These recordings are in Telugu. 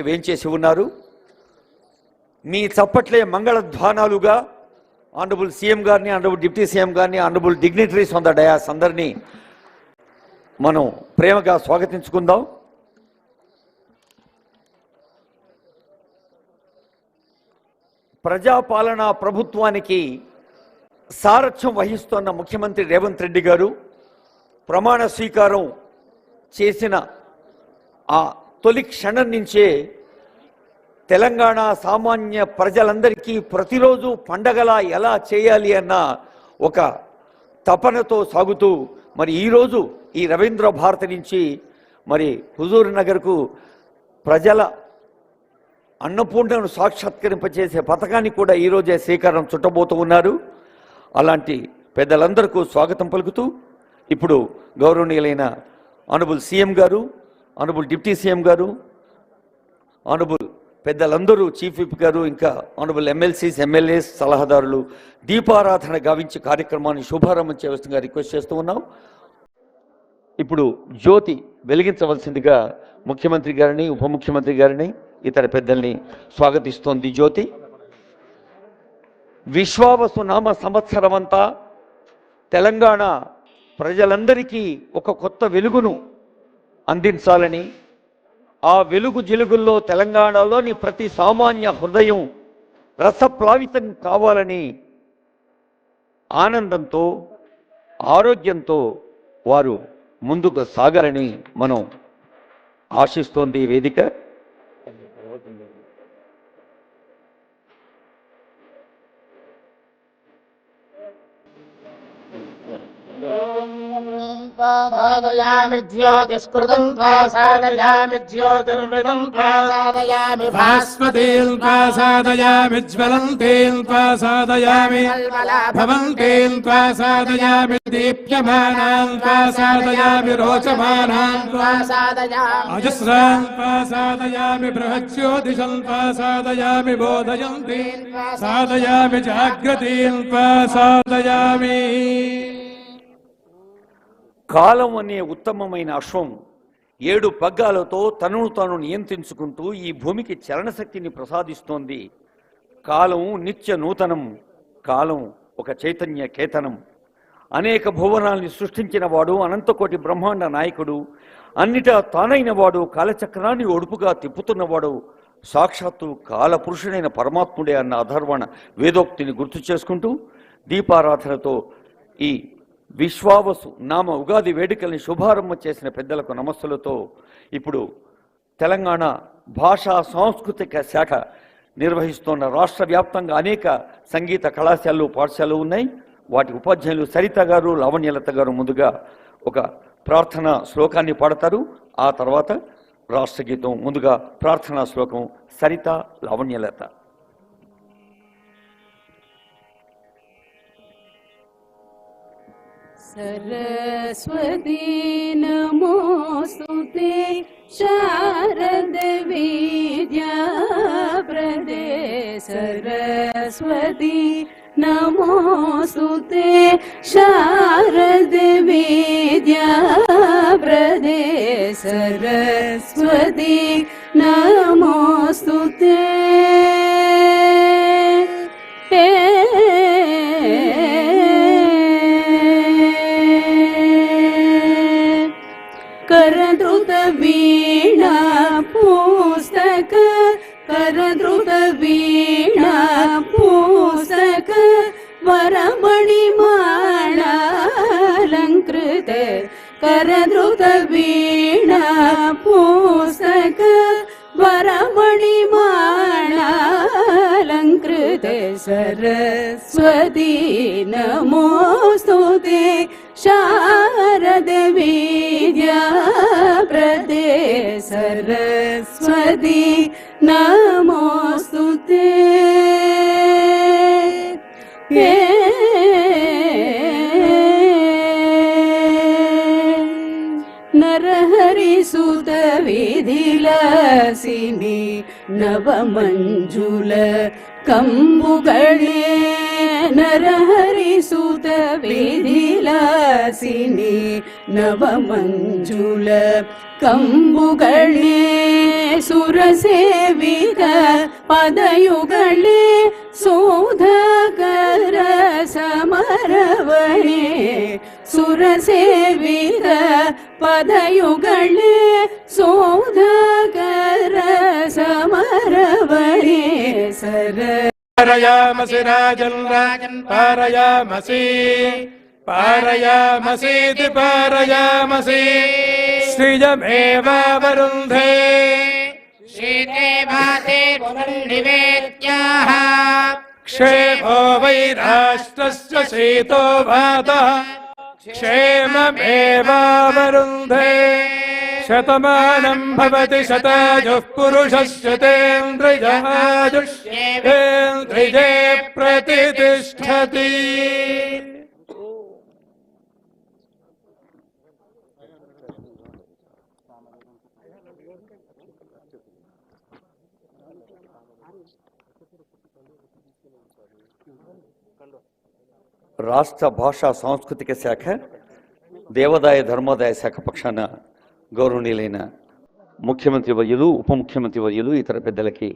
వేంచేసి ఉన్నారు. మీ చప్పట్లే మంగళధ్వానాలుగా ఆనరబుల్ సీఎం గారిని, ఆనరబుల్ డిప్యూటీ సీఎం గారిని, honourable dignitaries on the dais అందరినీ మనం ప్రేమగా స్వాగతించుకుందాం. ప్రజాపాలనా ప్రభుత్వానికి సారథ్యం వహిస్తున్న ముఖ్యమంత్రి రేవంత్ రెడ్డి గారు ప్రమాణ స్వీకారం చేసిన ఆ తొలి క్షణం నుంచే తెలంగాణ సామాన్య ప్రజలందరికీ ప్రతిరోజు పండగలా ఎలా చేయాలి అన్న ఒక తపనతో సాగుతూ మరి ఈరోజు ఈ రవీంద్ర భారతి నుంచి మరి హుజూర్ నగర్కు ప్రజల అన్నపూర్ణను సాక్షాత్కరింపచేసే పథకాన్ని కూడా ఈరోజే శ్రీకారం చుట్టబోతూ ఉన్నారు. అలాంటి పెద్దలందరికీ స్వాగతం పలుకుతూ ఇప్పుడు గౌరవనీయులైన ఆనరబుల్ సీఎం గారు, ఆనరబుల్ డిప్యూటీ సీఎం గారు, ఆనరబుల్ పెద్దలందరూ చీఫ్ విప్ గారు, ఇంకా ఆనరబుల్ ఎమ్మెల్సీస్, ఎమ్మెల్యేస్, సలహాదారులు దీపారాధన గావించే కార్యక్రమాన్ని శుభారంభం చేయవలసిందిగా రిక్వెస్ట్ చేస్తూ ఉన్నాం. ఇప్పుడు జ్యోతి వెలిగించవలసిందిగా ముఖ్యమంత్రి గారిని, ఉప ముఖ్యమంత్రి గారిని, ఇతర పెద్దల్ని స్వాగతిస్తోంది జ్యోతి. విశ్వావసు నామ సంవత్సరమంతా తెలంగాణ ప్రజలందరికీ ఒక కొత్త వెలుగును అందించాలని, ఆ వెలుగు జిలుగుల్లో తెలంగాణలోని ప్రతి సామాన్య హృదయం రసప్లావితం కావాలని ఆనందంతో, ఆరోగ్యంతో వారు ముందుకు సాగాలని మనం ఆశిస్తోంది ఈ వేదిక. సాధయామి జ్యోతిస్కృతం సాధయామి జ్యోతిర్విదం సాధయామి భాస్వతీం సాధయామి జ్వలంతీం సాధయామి భవంతీం సాధయామి దీప్యమానాం సాధయామి రోచమానాం సాధయామి అజస్రాం సాధయామి బృహజ్యోతిషం సాధయామి బోధయంతీం సాధయామి జాగ్రతీం సాధయామి. కాలం అనే ఉత్తమమైన అశ్వం 7 పగ్గాలతో తనను తాను నియంత్రించుకుంటూ ఈ భూమికి చలనశక్తిని ప్రసాదిస్తోంది. కాలం నిత్య నూతనం, కాలం ఒక చైతన్య కేతనం. అనేక భువనాల్ని సృష్టించిన వాడు, అనంతకోటి బ్రహ్మాండ నాయకుడు, అన్నిటా తానైన వాడు, కాలచక్రాన్ని ఒడుపుగా తిప్పుతున్నవాడు సాక్షాత్తు కాలపురుషుడైన పరమాత్ముడే అన్న అధర్వణ వేదోక్తిని గుర్తు చేసుకుంటూ దీపారాధనతో ఈ విశ్వావసు నామ ఉగాది వేడుకల్ని శుభారంభం చేసిన పెద్దలకు నమస్సులతో ఇప్పుడు తెలంగాణ భాషా సాంస్కృతిక శాఖ నిర్వహిస్తున్న రాష్ట్ర వ్యాప్తంగా అనేక సంగీత కళాశాలలు, పాఠశాలలు ఉన్నాయి. వాటి ఉపాధ్యాయులు సరిత గారు, లావణ్యలత గారు ముందుగా ఒక ప్రార్థనా శ్లోకాన్ని పాడతారు. ఆ తర్వాత రాష్ట్ర గీతం. ముందుగా ప్రార్థనా శ్లోకం సరిత, లావణ్యలత. सरस्वती नमोस्तुते शारद विद्याप्रदे सरस्वती नमोस्तुते शारद विद्याप्रदे सरस्वती नमोस्तुते. करद्रुत वीणा पुस्तक करद्रुत वीणा पुस्तक वरमणिमालालङ्कृत करद्रुत वीणा पुस्तक वरमणिमालालङ्कृत सरस्वती नमोस्तुते शारद विद्याप्रदे सरस्वती नमोस्तुते. नरहरि सुत विधिलासिनी नवमंजुल कंबुगळे नरहरि सुत विधिलासिनी नवमंजुल कंबुगळे ಸುರಸೇವಿಗ ಪದಯುಗಳೇ ಸೂಧಕರ ಸಮರವಣೆ ಸುರಸೇವಿಗ ಪದಯುಗಳೇ ಸೂಧಕರ ಸಮರವಣೆ ಸರ पारयामसि राजन् पारयामसि पारयामसीति पारयामसि श्रियमेवावरुन्धे शीते भाते पुनर्निवेद्याः क्षेमो वै राष्ट्रस्य शीतो भातः क्षेममेवावरुन्धे शतमानं भवति शतायुः पुरुषः शतेन्द्रियः प्रतिष्ठति। రాష్ట్ర భాషా సాంస్కృతిక శాఖ దేవాదాయ ధర్మాదాయ శాఖ పక్షాన గౌరవనీయులైన ముఖ్యమంత్రి వర్యులు ఉప ముఖ్యమంత్రి వర్యులు ఇతర పెద్దలకి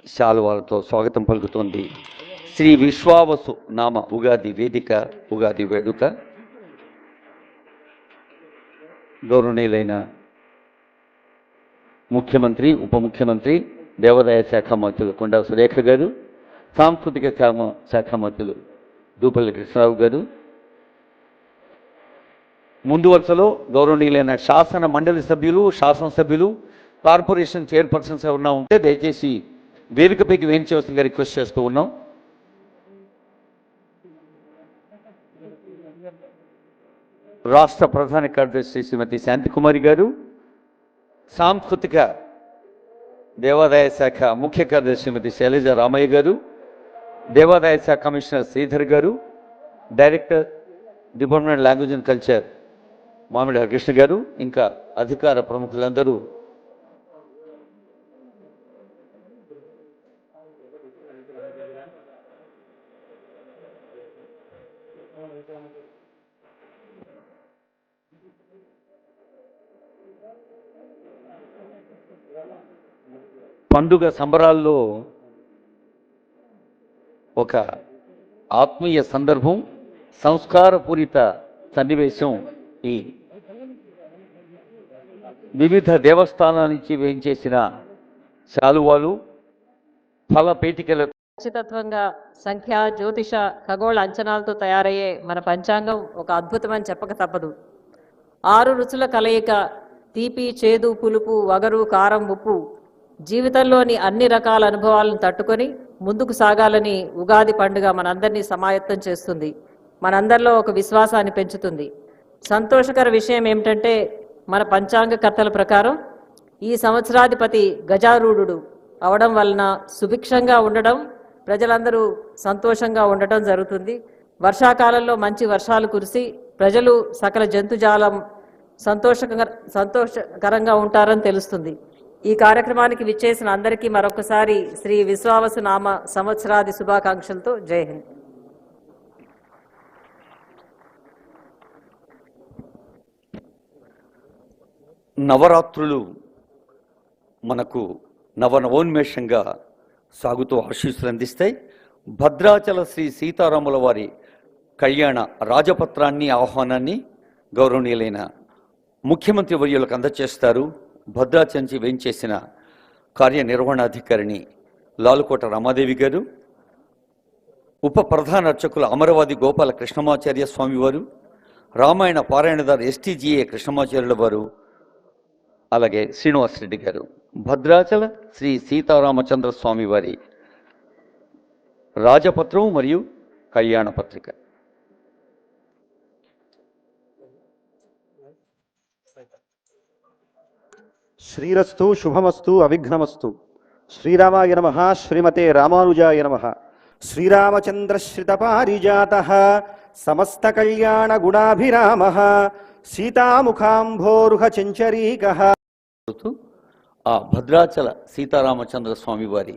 శాలువాలతో స్వాగతం పలుకుతోంది శ్రీ విశ్వావసు నామ ఉగాది వేదిక ఉగాది వేడుక. గౌరవనీయులైన ముఖ్యమంత్రి ఉప ముఖ్యమంత్రి దేవాదాయ శాఖ మంత్రులు కొండా సురేఖ గారు, సాంస్కృతిక శాఖ మంత్రులు దూపల్లి కృష్ణరావు గారు, ముందు వరుసలో గౌరవనీయులైన శాసన మండలి సభ్యులు, శాసనసభ్యులు, కార్పొరేషన్ చైర్పర్సన్స్ ఎవరన్నా ఉంటే దయచేసి వేదికపైకి వేయించవలసిందిగా రిక్వెస్ట్ చేస్తూ ఉన్నాం. రాష్ట్ర ప్రధాన కార్యదర్శి శ్రీమతి శాంతికుమారి గారు, సాంస్కృతిక దేవాదాయ శాఖ ముఖ్య కార్యదర్శి శ్రీమతి శైలజ రామయ్య గారు, దేవాదాయ శాఖ కమిషనర్ శ్రీధర్ గారు, director department language and culture మామిడి హరికృష్ణ గారు, ఇంకా అధికార ప్రముఖులందరూ పండుగ సంబరాల్లో ఒక ఆత్మీయ సందర్భం, సంస్కారపూరిత సన్నివేశం ఈ వివిధ దేవస్థానాల నుంచి వేయించేసిన శాలువాలు, ఫల పేటికల ఖచ్చితత్వంగా సంఖ్య, జ్యోతిష, ఖగోళ అంచనాలతో తయారయ్యే మన పంచాంగం ఒక అద్భుతమని చెప్పక తప్పదు. 6 రుచుల కలయిక, తీపి, చేదు, పులుపు, వగరు, కారం, ఉప్పు, జీవితంలోని అన్ని రకాల అనుభవాలను తట్టుకొని ముందుకు సాగాలని ఉగాది పండుగ మనందరినీ సమాయత్తం చేస్తుంది. మనందరిలో ఒక విశ్వాసాన్ని పెంచుతుంది. సంతోషకర విషయం ఏమిటంటే మన పంచాంగ కర్తల ప్రకారం ఈ సంవత్సరాధిపతి గజారూఢుడు అవడం వలన సుభిక్షంగా ఉండడం, ప్రజలందరూ సంతోషంగా ఉండటం జరుగుతుంది. వర్షాకాలంలో మంచి వర్షాలు కురిసి ప్రజలు సకల జంతుజాలం సంతోషకరంగా ఉంటారని తెలుస్తుంది. ఈ కార్యక్రమానికి విచ్చేసిన అందరికీ మరొకసారి శ్రీ విశ్వావసు నామ సంవత్సరాది శుభాకాంక్షలతో జై హింద్. నవరాత్రులు మనకు నవనవోన్మేషంగా సాగుతూ ఆశీస్సులు అందిస్తాయి. భద్రాచల శ్రీ సీతారాముల వారి కళ్యాణ రాజపత్రాన్ని, ఆహ్వానాన్ని గౌరవనీయులైన ముఖ్యమంత్రి వర్యులకు అందజేస్తారు. భద్రాచలం నుంచి వేయించేసిన కార్యనిర్వహణాధికారిని లాలుకోట రమాదేవి గారు, ఉప ప్రధాన అర్చకుల అమరవాది గోపాల కృష్ణమాచార్య స్వామివారు, రామాయణ పారాయణదారు ఎస్టీజీఏ కృష్ణమాచార్యుల వారు, అలాగే శ్రీనివాసరెడ్డి గారు. భద్రాచల శ్రీ సీతారామచంద్ర స్వామి వారి రాజపత్రం మరియు కళ్యాణ పత్రిక. శ్రీరస్తు శుభమస్తు అవిఘ్నమస్తు. శ్రీరామాయ నమః. శ్రీమతే రామానుజాయ నమః. శ్రీరామచంద్రశ్రితపారిజాతః సమస్త కళ్యాణ గుణాభిరామః సీతాముఖాంభోరుహ చెంచరీకః. ఆ భద్రాచల సీతారామచంద్ర స్వామి వారి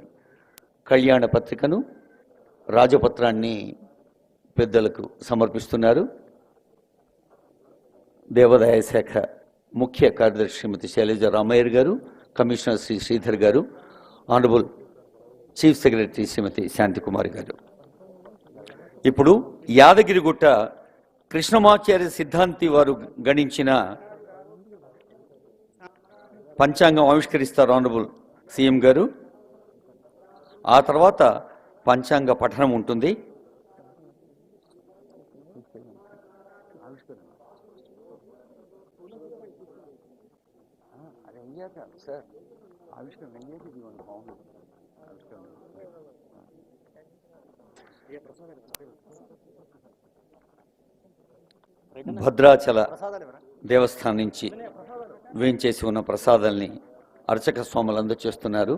కళ్యాణ పత్రికను, రాజపత్రాన్ని పెద్దలకు సమర్పిస్తున్నారు. దేవాదాయ శాఖ ముఖ్య కార్యదర్శి శ్రీమతి శైలజ రామయ్య గారు, కమిషనర్ శ్రీ శ్రీధర్ గారు, ఆనరబుల్ చీఫ్ సెక్రటరీ శ్రీమతి శాంతికుమారి గారు. ఇప్పుడు యాదగిరిగుట్ట కృష్ణమాచార్య సిద్ధాంతి వారు గణించిన పంచాంగం ఆవిష్కరిస్తారు ఆనరబుల్ సీఎం గారు. ఆ తర్వాత పంచాంగ పఠనం ఉంటుంది. భద్రాచల దేవస్థానం నుంచి వేంచేసి ఉన్న ప్రసాదాల్ని అర్చక స్వాములు అందజేస్తున్నారు.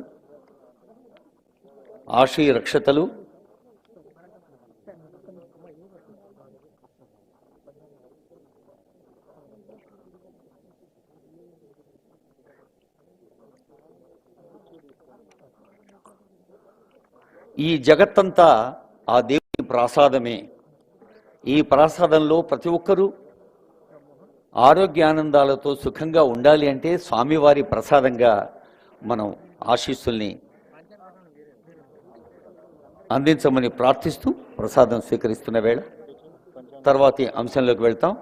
ఆశీ రక్షతలు, ఈ జగత్తంతా ఆ దేవుని ప్రసాదమే. ఈ ప్రసాదంలో ప్రతి ఒక్కరూ ఆరోగ్యానందాలతో సుఖంగా ఉండాలి అంటే స్వామివారి ప్రసాదంగా మనం ఆశీస్సుల్ని అందించమని ప్రార్థిస్తూ ప్రసాదం స్వీకరిస్తున్న వేళ తర్వాతి అంశంలోకి వెళ్తాం.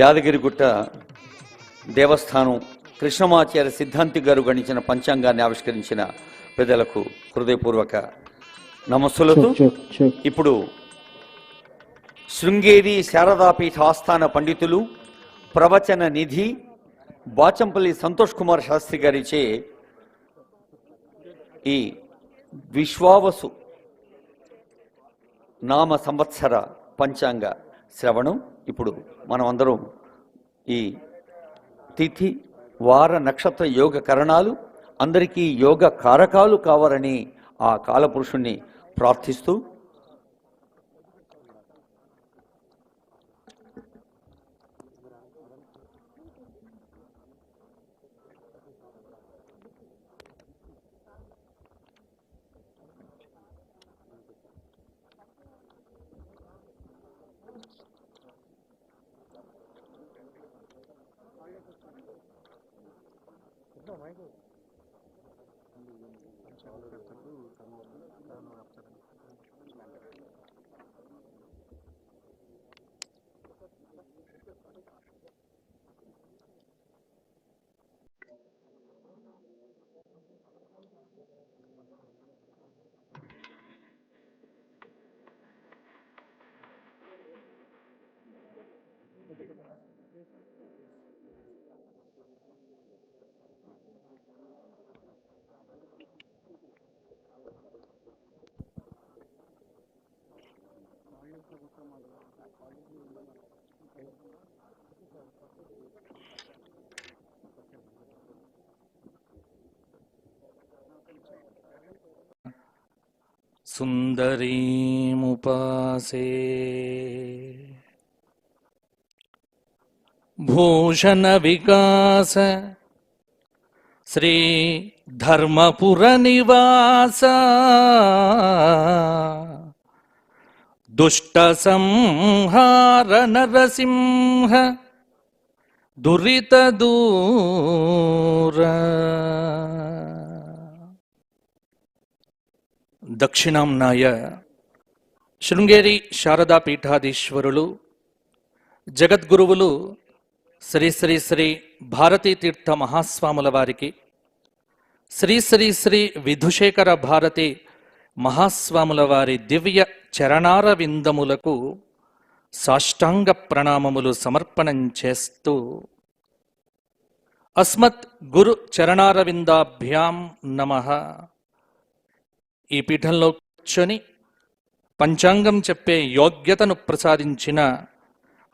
యాదగిరిగుట్ట దేవస్థానం కృష్ణమాచార్య సిద్ధాంతి గారు గణించిన పంచాంగాన్ని ఆవిష్కరించిన పెద్దలకు హృదయపూర్వక నమస్సులతో ఇప్పుడు శృంగేరి శారదాపీఠ ఆస్థాన పండితులు, ప్రవచన నిధి బాచంపల్లి సంతోష్ కుమార్ శాస్త్రి గారిచే ఈ విశ్వావసు నామ సంవత్సర పంచాంగ శ్రవణం. ఇప్పుడు మనం అందరం ఈ తిథి, వార, నక్షత్ర యోగ కరణాలు అందరికీ యోగ కారకాలు కావాలని ఆ కాలపురుషుణ్ణి ప్రార్థిస్తూ సుందరీముపాసే భూషణ వికాస శ్రీ ధర్మపుర నివాస దుష్ట సంహార నరసింహ దురిత దూర దక్షిణాంనాయ శృంగేరి శారదా పీఠాధీశ్వరులు జగద్గురువులు శ్రీ శ్రీ శ్రీ భారతీ తీర్థ మహాస్వాముల వారికి, శ్రీ శ్రీ శ్రీ విధుశేఖర భారతి మహాస్వాముల వారి దివ్య చరణార విందములకు సాష్టాంగ ప్రణామములు సమర్పణం చేస్తూ అస్మత్ గురు చరణారవిందాభ్యాం నమః. ఈ పీఠంలో కూర్చొని పంచాంగం చెప్పే యోగ్యతను ప్రసాదించిన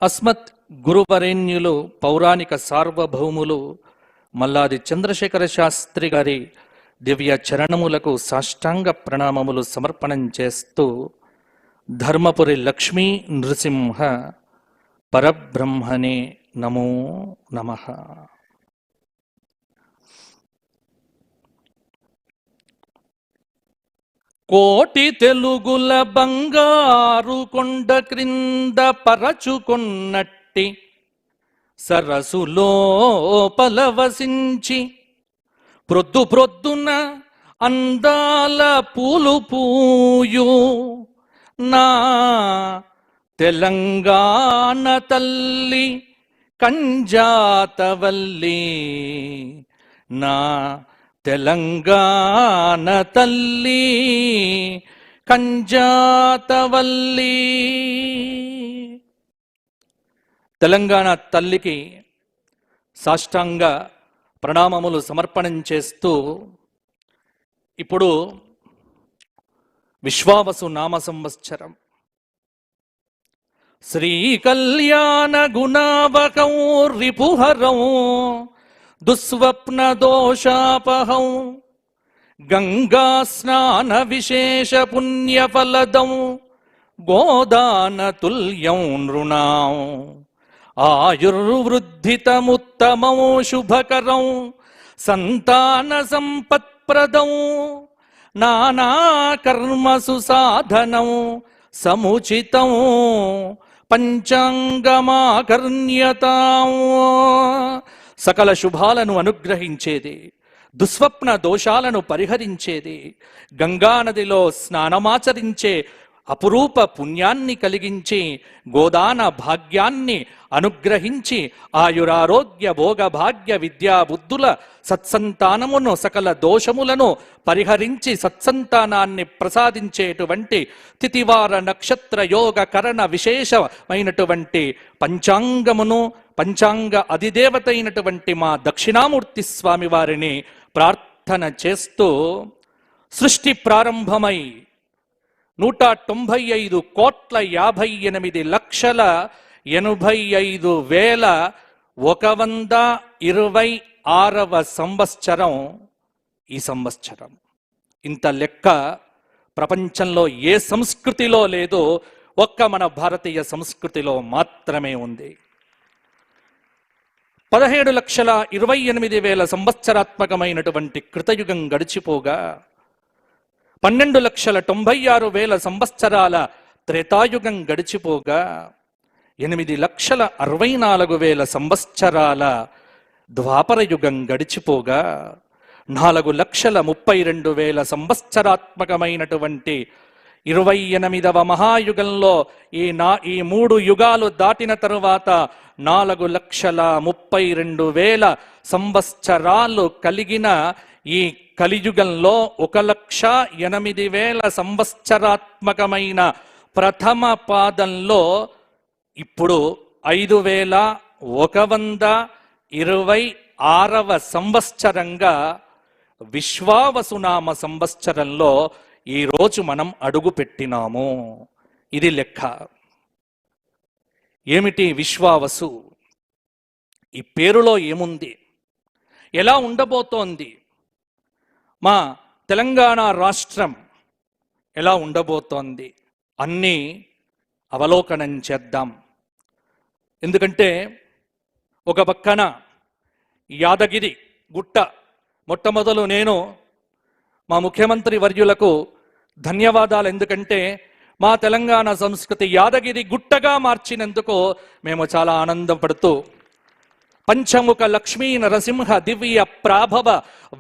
అస్మత్ గురువరేణ్యులు పౌరాణిక సార్వభౌములు మల్లాది చంద్రశేఖర శాస్త్రి గారి దివ్య చరణములకు సాష్టాంగ ప్రణామములు సమర్పణం చేస్తూ ధర్మపురి లక్ష్మీ నృసింహ పరబ్రహ్మణే నమో నమః. కోటి తెలుగుల బంగారు కొండ క్రింద పరచుకొన్నట్టి సరసులో పలవసించి ప్రొద్దు ప్రొద్దున అందాల పూలు పూయు నా తెలంగాణ తల్లి కంజాతవల్లి, నా తెలంగాణ తల్లి కంజాతవల్లి. తెలంగాణ తల్లికి సాష్టాంగ ప్రణామములు సమర్పణం చేస్తూ ఇప్పుడు విశ్వావసు నామ సంవత్సరం శ్రీ కళ్యాణ గుణావకం రిపుహరం దుస్వప్న దోషాపహం గంగా స్నాన విశేష పుణ్యఫలదం గోదాన తుల్యం నృణాం ఆయుర్వృద్ధితముత్తమం శుభకరం సంతాన సంపత్ప్రదం నానా కర్మసు సాధనం సముచితం పంచాంగమాకర్ణ్యతాం. సకల శుభాలను అనుగ్రహించేది, దుస్వప్న దోషాలను పరిహరించేది, గంగానదిలో స్నానమాచరించే అపురూప పుణ్యాన్ని కలిగించి గోదాన భాగ్యాన్ని అనుగ్రహించి ఆయురారోగ్య భోగభాగ్య విద్యా బుద్ధుల సత్సంతానమును సకల దోషములను పరిహరించి సత్సంతానాన్ని ప్రసాదించేటువంటి తిథివార నక్షత్ర యోగ కరణ విశేషమైనటువంటి పంచాంగమును పంచాంగ అధిదేవత అయినటువంటి మా దక్షిణామూర్తి స్వామి వారిని ప్రార్థన చేస్తూ సృష్టి ప్రారంభమై 195,85,126వ సంవత్సరం ఈ సంవత్సరం. ఇంత లెక్క ప్రపంచంలో ఏ సంస్కృతిలో లేదో ఒక్క మన భారతీయ సంస్కృతిలో మాత్రమే ఉంది. 17,28,000 సంవత్సరాత్మకమైనటువంటి కృతయుగం గడిచిపోగా 12,96,000 సంవత్సరాల త్రేతాయుగం గడిచిపోగా 8,64,000 సంవత్సరాల ద్వాపరయుగం గడిచిపోగా 4,32,000 సంవత్సరాత్మకమైనటువంటి 28వ మహాయుగంలో ఈ 3 యుగాలు దాటిన తరువాత 4,32,000 సంవత్సరాలు కలిగిన ఈ కలియుగంలో 1,08,000 సంవత్సరాత్మకమైన ప్రథమ పాదంలో ఇప్పుడు 5,126వ సంవత్సరంగా విశ్వావసునామ సంవత్సరంలో ఈరోజు మనం అడుగు పెట్టినాము. ఇది లెక్క. ఏమిటి విశ్వావసు? ఈ పేరులో ఏముంది? ఎలా ఉండబోతోంది? మా తెలంగాణ రాష్ట్రం ఎలా ఉండబోతోంది అన్నీ అవలోకనం చేద్దాం. ఎందుకంటే ఒక పక్కన యాదగిరి గుట్ట మొట్టమొదలు నేను మా ముఖ్యమంత్రి వర్యులకు ధన్యవాదాలు. ఎందుకంటే మా తెలంగాణ సంస్కృతి యాదగిరి గుట్టగా మార్చినందుకు మేము చాలా ఆనందపడుతూ పంచముఖ లక్ష్మీ నరసింహ దివ్య ప్రాభవ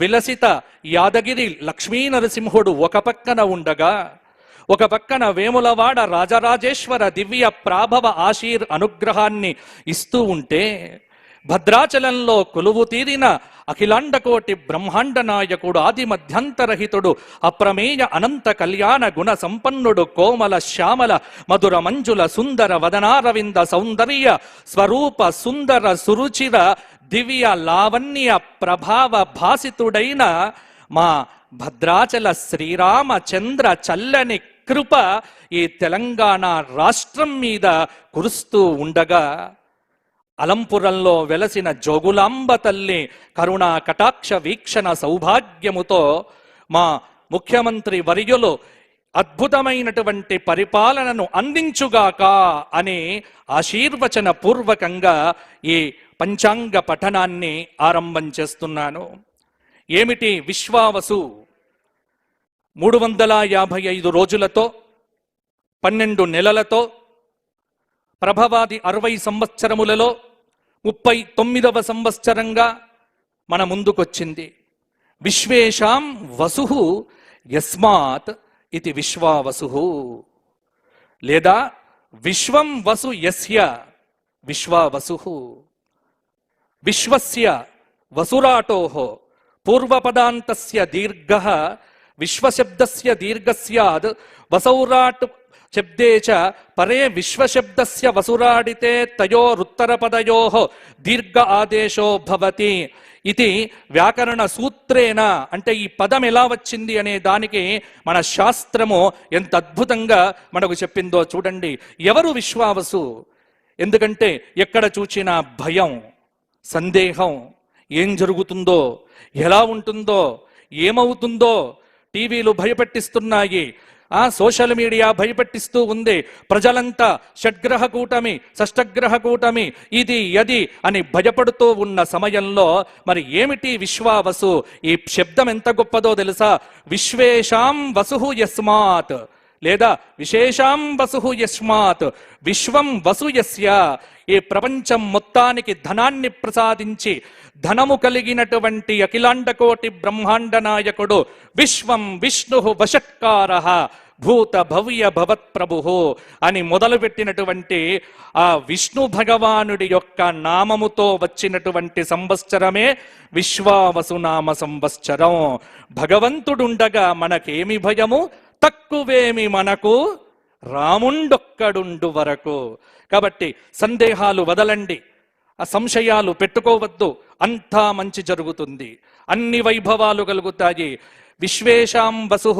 విలసిత యాదగిరి లక్ష్మీ నరసింహుడు ఒక పక్కన ఉండగా ఒక పక్కన వేములవాడ రాజరాజేశ్వర దివ్య ప్రాభవ ఆశీర్ అనుగ్రహాన్ని ఇస్తూ ఉంటే భద్రాచలంలో కొలువు తీరిన అఖిలాండకోటి బ్రహ్మాండ నాయకుడు ఆది మధ్యంతరహితుడు అప్రమేయ అనంత కళ్యాణ గుణ సంపన్నుడు కోమల శ్యామల మధుర మంజుల సుందర వదనారవింద సౌందర్య స్వరూప సుందర సురుచిర దివ్య లావణ్య ప్రభావ భాసితుడైన మా భద్రాచల శ్రీరామచంద్ర చల్లని కృప ఈ తెలంగాణ రాష్ట్రం మీద కురుస్తూ ఉండగా అలంపురంలో వెలసిన జోగులాంబ తల్లి కరుణా కటాక్ష వీక్షణ సౌభాగ్యముతో మా ముఖ్యమంత్రి వర్యులు అద్భుతమైనటువంటి పరిపాలనను అందించుగాక అని ఆశీర్వచన పూర్వకంగా ఈ పంచాంగ పఠనాన్ని ఆరంభం చేస్తున్నాను. ఏమిటి విశ్వావసు? 355 రోజులతో 12 నెలలతో ప్రభవాది 60 సంవత్సరములలో 39వ సంవత్సరంగా మన ముందుకొచ్చింది. విశ్వేషాం వసు యస్మాత్ ఇది విశ్వావసు, లేదా విశ్వం వసు యస్య విశ్వావసు. విశ్వస్య వసురాటోః పూర్వపదాంతస్య దీర్ఘః విశ్వశబ్దస్య దీర్ఘస్యాద్ వసౌరాట్ శబ్దే చ పరే విశ్వశబ్దస్య వసురాడితే తయోరుత్తరపదయోః దీర్ఘ ఆదేశో భవతి ఇది వ్యాకరణ సూత్రేణ. అంటే ఈ పదం ఎలా వచ్చింది అనే దానికి మన శాస్త్రము ఎంత అద్భుతంగా మనకు చెప్పిందో చూడండి. ఎవరు విశ్వావసు? ఎందుకంటే ఎక్కడ చూచినా భయం, సందేహం, ఏం జరుగుతుందో, ఎలా ఉంటుందో, ఏమవుతుందో, టీవీలు భయపెట్టిస్తున్నాయి, సోషల్ మీడియా భయపెట్టిస్తూ ఉంది. ప్రజలంతా షడ్గ్రహ కూటమి, షష్టగ్రహ కూటమి, ఇది అది అని భయపడుతూ ఉన్న సమయంలో మరి ఏమిటి విశ్వావసు? ఈ శబ్దం ఎంత గొప్పదో తెలుసా? విశ్వేషాం వసు యస్మాత్, లేదా విశేషాం వసు యస్మాత్ విశ్వం వసు యస్య. ఈ ప్రపంచం మొత్తానికి ధనాన్ని ప్రసాదించి ధనము కలిగినటువంటి అఖిలాండకోటి బ్రహ్మాండ నాయకుడు విశ్వం విష్ణు వషట్కారః భూత భవ్య భవత్ ప్రభు అని మొదలుపెట్టినటువంటి ఆ విష్ణు భగవానుడి యొక్క నామముతో వచ్చినటువంటి సంవత్సరమే విశ్వావసు నామ సంవత్సరం. భగవంతుడుండగా మనకేమి భయము? తక్కువేమి మనకు రాముండొక్కడుండు వరకు. కాబట్టి సందేహాలు వదలండి, ఆ సంశయాలు పెట్టుకోవద్దు. అంతా మంచి జరుగుతుంది, అన్ని వైభవాలు కలుగుతాయి. విశ్వేషాం వసు.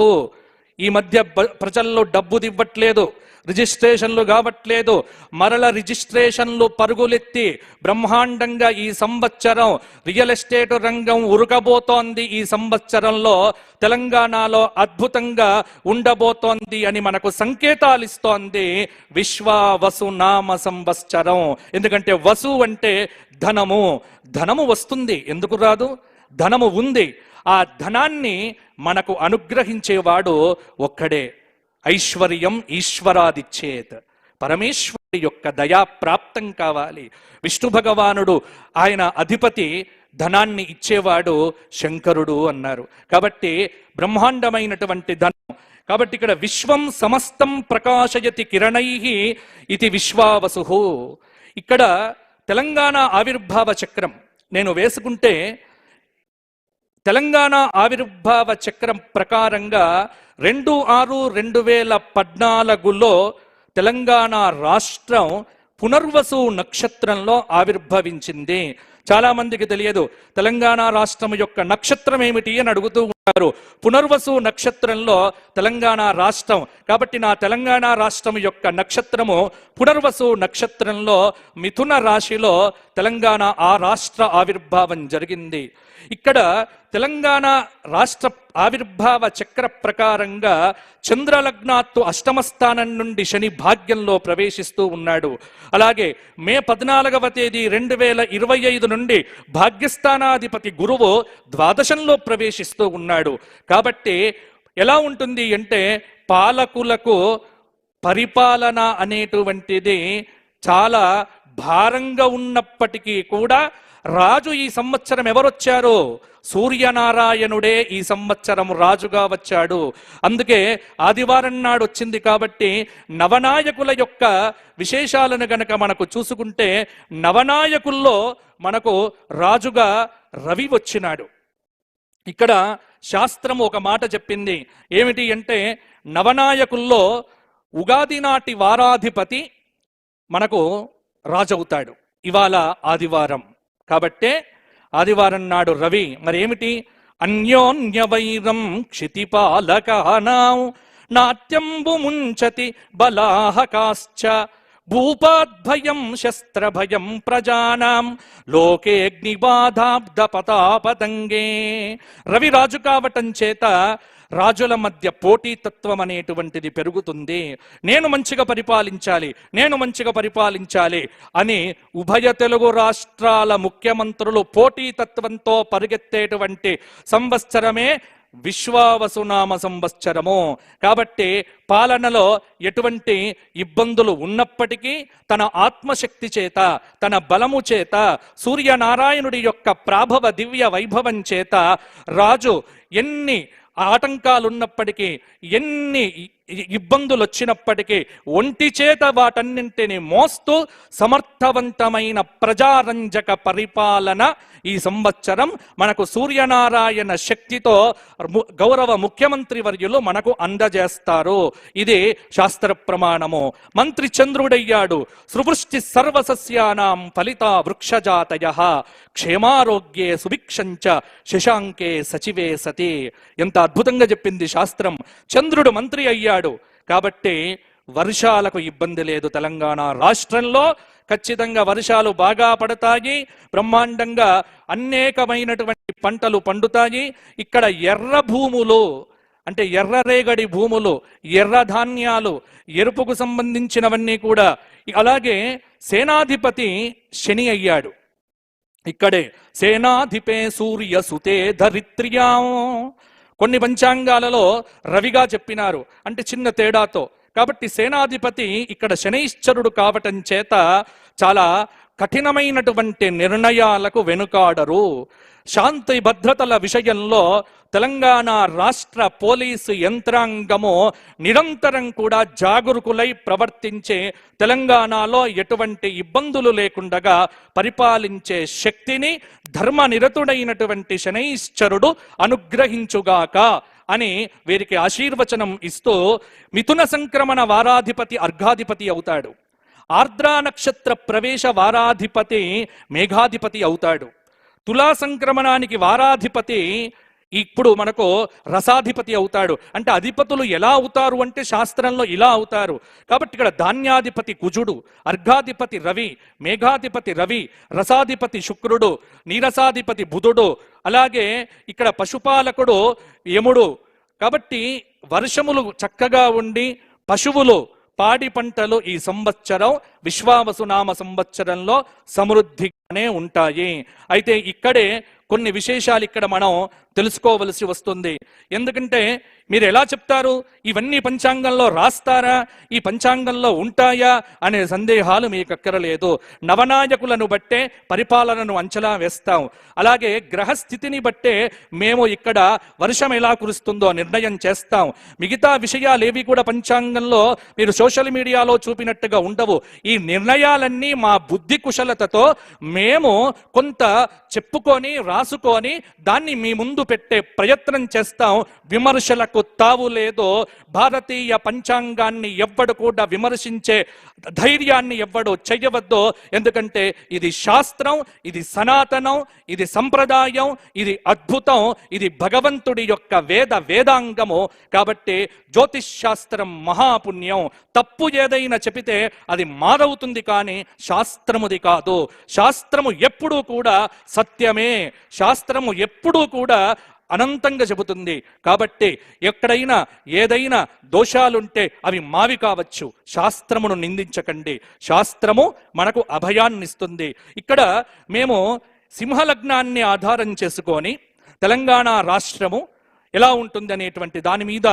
ఈ మధ్య ప్రజల్లో డబ్బు దివ్వట్లేదు, రిజిస్ట్రేషన్లు కావట్లేదు. మరల రిజిస్ట్రేషన్లు పరుగులెత్తి బ్రహ్మాండంగా ఈ సంవత్సరం రియల్ ఎస్టేట్ రంగం ఉరకబోతోంది. ఈ సంవత్సరంలో తెలంగాణలో అద్భుతంగా ఉండబోతోంది అని మనకు సంకేతాలు ఇస్తోంది విశ్వావసు నామ సంవత్సరం. ఎందుకంటే వసు అంటే ధనము. ధనము వస్తుంది, ఎందుకు రాదు? ధనము ఉంది. ఆ ధనాన్ని మనకు అనుగ్రహించేవాడు ఒక్కడే. ఐశ్వర్యం ఈశ్వరాదిచ్చేత్. పరమేశ్వరి యొక్క దయా ప్రాప్తం కావాలి. విష్ణు భగవానుడు ఆయన అధిపతి, ధనాన్ని ఇచ్చేవాడు శంకరుడు అన్నారు. కాబట్టి బ్రహ్మాండమైనటువంటి ధనం. కాబట్టి ఇక్కడ విశ్వం సమస్తం ప్రకాశయతి కిరణైః ఇది విశ్వావసు. ఇక్కడ తెలంగాణ ఆవిర్భావ చక్రం నేను వేసుకుంటే తెలంగాణ ఆవిర్భావ చక్రం ప్రకారంగా 2/6/2014లో తెలంగాణ రాష్ట్రం పునర్వసు నక్షత్రంలో ఆవిర్భవించింది. చాలా మందికి తెలియదు తెలంగాణ రాష్ట్రం యొక్క నక్షత్రం ఏమిటి అని అడుగుతూ ఉంటారు. పునర్వసు నక్షత్రంలో తెలంగాణ రాష్ట్రం. కాబట్టి నా తెలంగాణ రాష్ట్రం యొక్క నక్షత్రము పునర్వసు నక్షత్రంలో మిథున రాశిలో తెలంగాణ ఆ రాష్ట్ర ఆవిర్భావం జరిగింది. ఇక్కడ తెలంగాణ రాష్ట్ర ఆవిర్భావ చక్ర ప్రకారంగా చంద్రలగ్నాత్తు అష్టమ స్థానం నుండి శని భాగ్యంలో ప్రవేశిస్తూ ఉన్నాడు. అలాగే మే 14వ తేదీ 2025 నుండి భాగ్యస్థానాధిపతి గురువు ద్వాదశంలో ప్రవేశిస్తూ ఉన్నాడు. కాబట్టి ఎలా ఉంటుంది అంటే పాలకులకు పరిపాలన అనేటువంటిది చాలా భారంగా ఉన్నప్పటికీ కూడా రాజు ఈ సంవత్సరం ఎవరొచ్చారో? సూర్యనారాయణుడే ఈ సంవత్సరం రాజుగా వచ్చాడు. అందుకే ఆదివారం నాడు వచ్చింది. కాబట్టి నవనాయకుల యొక్క విశేషాలను గనక మనకు చూసుకుంటే నవనాయకుల్లో మనకు రాజుగా రవి వచ్చినాడు. ఇక్కడ శాస్త్రం ఒక మాట చెప్పింది. ఏమిటి అంటే నవనాయకుల్లో ఉగాది నాటి వారాధిపతి మనకు రాజవుతాడు. ఇవాళ ఆదివారం కాబట్టే ఆదివారం నాడు రవి. మరి ఏమిటి? అన్యోన్య వైరం క్షితిపాలకానాం నాట్యంబు ముంచతి బలాహకాశ్చ భూపాద్భయం శస్త్రభయం ప్రజానాం లోకేగ్నిబాధాబ్ద పతాపతంగే. రవి రాజు కావటం చేత రాజుల మధ్య పోటీతత్వం అనేటువంటిది పెరుగుతుంది. నేను మంచిగా పరిపాలించాలి, నేను మంచిగా పరిపాలించాలి అని ఉభయ తెలుగు రాష్ట్రాల ముఖ్యమంత్రులు పోటీతత్వంతో పరిగెత్తేటువంటి సంవత్సరమే విశ్వావసునామ సంవత్సరము. కాబట్టి పాలనలో ఎటువంటి ఇబ్బందులు ఉన్నప్పటికీ తన ఆత్మశక్తి చేత, తన బలము చేత, సూర్యనారాయణుడి యొక్క ప్రాభవ దివ్య వైభవం చేత రాజు ఎన్ని ఆటంకాలున్నప్పటికీ, ఎన్ని ఇబ్బందులు వచ్చినప్పటికీ ఒంటి చేత వాటన్నింటిని మోస్తూ సమర్థవంతమైన ప్రజారంజక పరిపాలన ఈ సంవత్సరం మనకు సూర్యనారాయణ శక్తితో గౌరవ ముఖ్యమంత్రి వర్యులు మనకు అందజేస్తారు. ఇది శాస్త్ర ప్రమాణము. మంత్రి చంద్రుడయ్యాడు. సృవృష్టి సర్వసస్యానాం ఫలిత వృక్షజాతయః క్షేమారోగ్యే సుభిక్షంచ శశాంకే సచివే సతి. ఎంత అద్భుతంగా చెప్పింది శాస్త్రం. చంద్రుడు మంత్రి అయ్యాడు కాబట్టి వర్షాలకు ఇబ్బంది లేదు. తెలంగాణ రాష్ట్రంలో ఖచ్చితంగా వర్షాలు బాగా పడతాయి. బ్రహ్మాండంగా అనేకమైనటువంటి పంటలు పండుతాయి. ఇక్కడ ఎర్ర భూములు అంటే ఎర్రరేగడి భూములు, ఎర్ర ధాన్యాలు, ఎరుపుకు సంబంధించినవన్నీ కూడా. అలాగే సేనాధిపతి శని అయ్యాడు. ఇక్కడే సేనాధిపే సూర్య సుతే ధరిత్ర్యా. కొన్ని పంచాంగాలలో రవిగా చెప్పినారు, అంటే చిన్న తేడాతో. కాబట్టి సేనాధిపతి ఇక్కడ శనైశ్చరుడు కావటం చేత చాలా కఠినమైనటువంటి నిర్ణయాలకు వెనుకాడరు. శాంతి భద్రతల విషయంలో తెలంగాణ రాష్ట్ర పోలీసు యంత్రాంగము నిరంతరం కూడా జాగరూకులై ప్రవర్తించే, తెలంగాణలో ఎటువంటి ఇబ్బందులు లేకుండా పరిపాలించే శక్తిని ధర్మనిరతుడైనటువంటి శనైశ్చరుడు అనుగ్రహించుగాక అని వీరికి ఆశీర్వచనం ఇస్తూ, మిథున సంక్రమణ వారాధిపతి అర్ఘాధిపతి అవుతాడు. ఆర్ద్రా నక్షత్ర ప్రవేశ వారాధిపతి మేఘాధిపతి అవుతాడు. తులా సంక్రమణానికి వారాధిపతి ఇప్పుడు మనకు రసాధిపతి అవుతాడు. అంటే అధిపతులు ఎలా అవుతారు అంటే శాస్త్రంలో ఇలా అవుతారు. కాబట్టి ఇక్కడ ధాన్యాధిపతి కుజుడు, అర్ఘాధిపతి రవి, మేఘాధిపతి రవి, రసాధిపతి శుక్రుడు, నీరసాధిపతి బుధుడు, అలాగే ఇక్కడ పశుపాలకుడు యముడు. కాబట్టి వర్షములు చక్కగా ఉండి పశువులు, పాడి పంటలు ఈ సంవత్సరం విశ్వావసునామ సంవత్సరంలో సమృద్ధిగానే ఉంటాయి. అయితే ఇక్కడే కొన్ని విశేషాలు ఇక్కడ మనం తెలుసుకోవలసి వస్తుంది. ఎందుకంటే మీరు ఎలా చెప్తారు, ఇవన్నీ పంచాంగంలో రాస్తారా, ఈ పంచాంగంలో ఉంటాయా అనే సందేహాలు మీకు అక్కరలేదు. నవనాయకులను బట్టే పరిపాలనను అంచనా వేస్తాం. అలాగే గ్రహస్థితిని బట్టే మేము ఇక్కడ వర్షం ఎలా కురుస్తుందో నిర్ణయం చేస్తాం. మిగతా విషయాలేవి కూడా పంచాంగంలో మీరు సోషల్ మీడియాలో చూపినట్టుగా ఉండవు. ఈ నిర్ణయాలన్నీ మా బుద్ధి కుశలతతో మేము కొంత చెప్పుకొని రాసుకొని దాన్ని మీ ముందు పెట్టే ప్రయత్నం చేస్తాం. విమర్శలకు తావు లేదు. భారతీయ పంచాంగాన్ని ఎవ్వడు కూడా విమర్శించే ధైర్యాన్ని ఎవ్వడు చెయ్యవద్దు. ఎందుకంటే ఇది శాస్త్రం, ఇది సనాతనం, ఇది సంప్రదాయం, ఇది అద్భుతం, ఇది భగవంతుడి యొక్క వేదాంగము. కాబట్టి జ్యోతిష్ శాస్త్రం మహాపుణ్యం. తప్పు ఏదైనా చెబితే అది మారవుతుంది, కానీ శాస్త్రముది కాదు. శాస్త్రము ఎప్పుడూ కూడా సత్యమే. శాస్త్రము ఎప్పుడూ కూడా అనంతంగా చెబుతుంది. కాబట్టి ఎక్కడైనా ఏదైనా దోషాలుంటే అవి మావి కావచ్చు. శాస్త్రమును నిందించకండి. శాస్త్రము మనకు అభయాన్నిస్తుంది. ఇక్కడ మేము సింహలగ్నాన్ని ఆధారం చేసుకొని తెలంగాణ రాష్ట్రము ఎలా ఉంటుంది అనేటువంటి దాని మీద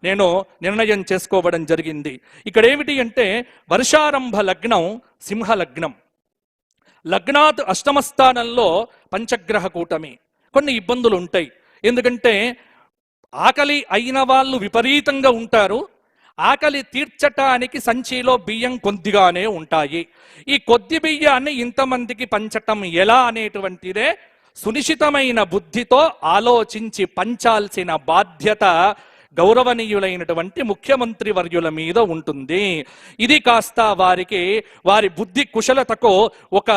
నేను నిర్ణయం చేసుకోవడం జరిగింది. ఇక్కడ ఏమిటి అంటే వర్షారంభ లగ్నం సింహలగ్నం. లగ్నాత్ అష్టమ స్థానంలో పంచగ్రహ కూటమి. కొన్ని ఇబ్బందులు ఉంటాయి. ఎందుకంటే ఆకలి అయిన వాళ్ళు విపరీతంగా ఉంటారు. ఆకలి తీర్చటానికి సంచిలో బియ్యం కొద్దిగానే ఉంటాయి. ఈ కొద్ది బియ్యాన్ని ఇంతమందికి పంచటం ఎలా అనేటువంటిదే సునిశ్చితమైన బుద్ధితో ఆలోచించి పంచాల్సిన బాధ్యత గౌరవనీయులైనటువంటి ముఖ్యమంత్రి వర్యుల మీద ఉంటుంది. ఇది కాస్త వారి బుద్ధి కుశలతకు ఒక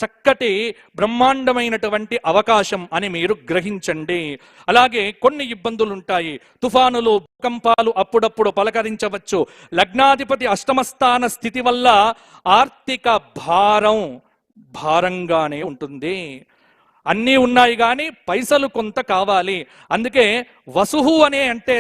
చక్కటి బ్రహ్మాండమైనటువంటి అవకాశం అని మీరు గ్రహించండి. అలాగే కొన్ని ఇబ్బందులు ఉంటాయి. తుఫానులు, భూకంపాలు అప్పుడప్పుడు పలకరించవచ్చు. లగ్నాధిపతి అష్టమస్థాన స్థితి వల్ల ఆర్థిక భారంగానే ఉంటుంది. అన్నీ ఉన్నాయి కానీ పైసలు కొంత కావాలి. అందుకే వసుహు అంటే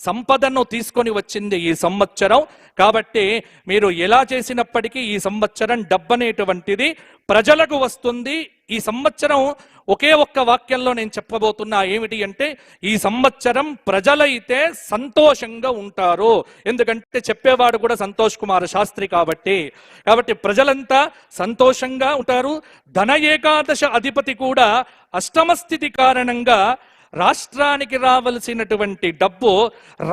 సంపదను తీసుకొని వచ్చింది ఈ సంవత్సరం. కాబట్టి మీరు ఎలా చేసినప్పటికీ ఈ సంవత్సరం డబ్బనేటువంటిది ప్రజలకు వస్తుంది. ఈ సంవత్సరం ఒకే ఒక్క వాక్యంలో నేను చెప్పబోతున్నా ఏమిటి అంటే, ఈ సంవత్సరం ప్రజలైతే సంతోషంగా ఉంటారు. ఎందుకంటే చెప్పేవాడు కూడా సంతోష్ కుమార్ శాస్త్రి కాబట్టి ప్రజలంతా సంతోషంగా ఉంటారు. ధన ఏకాదశ అధిపతి కూడా అష్టమ స్థితి కారణంగా రాష్ట్రానికి రావలసినటువంటి డబ్బు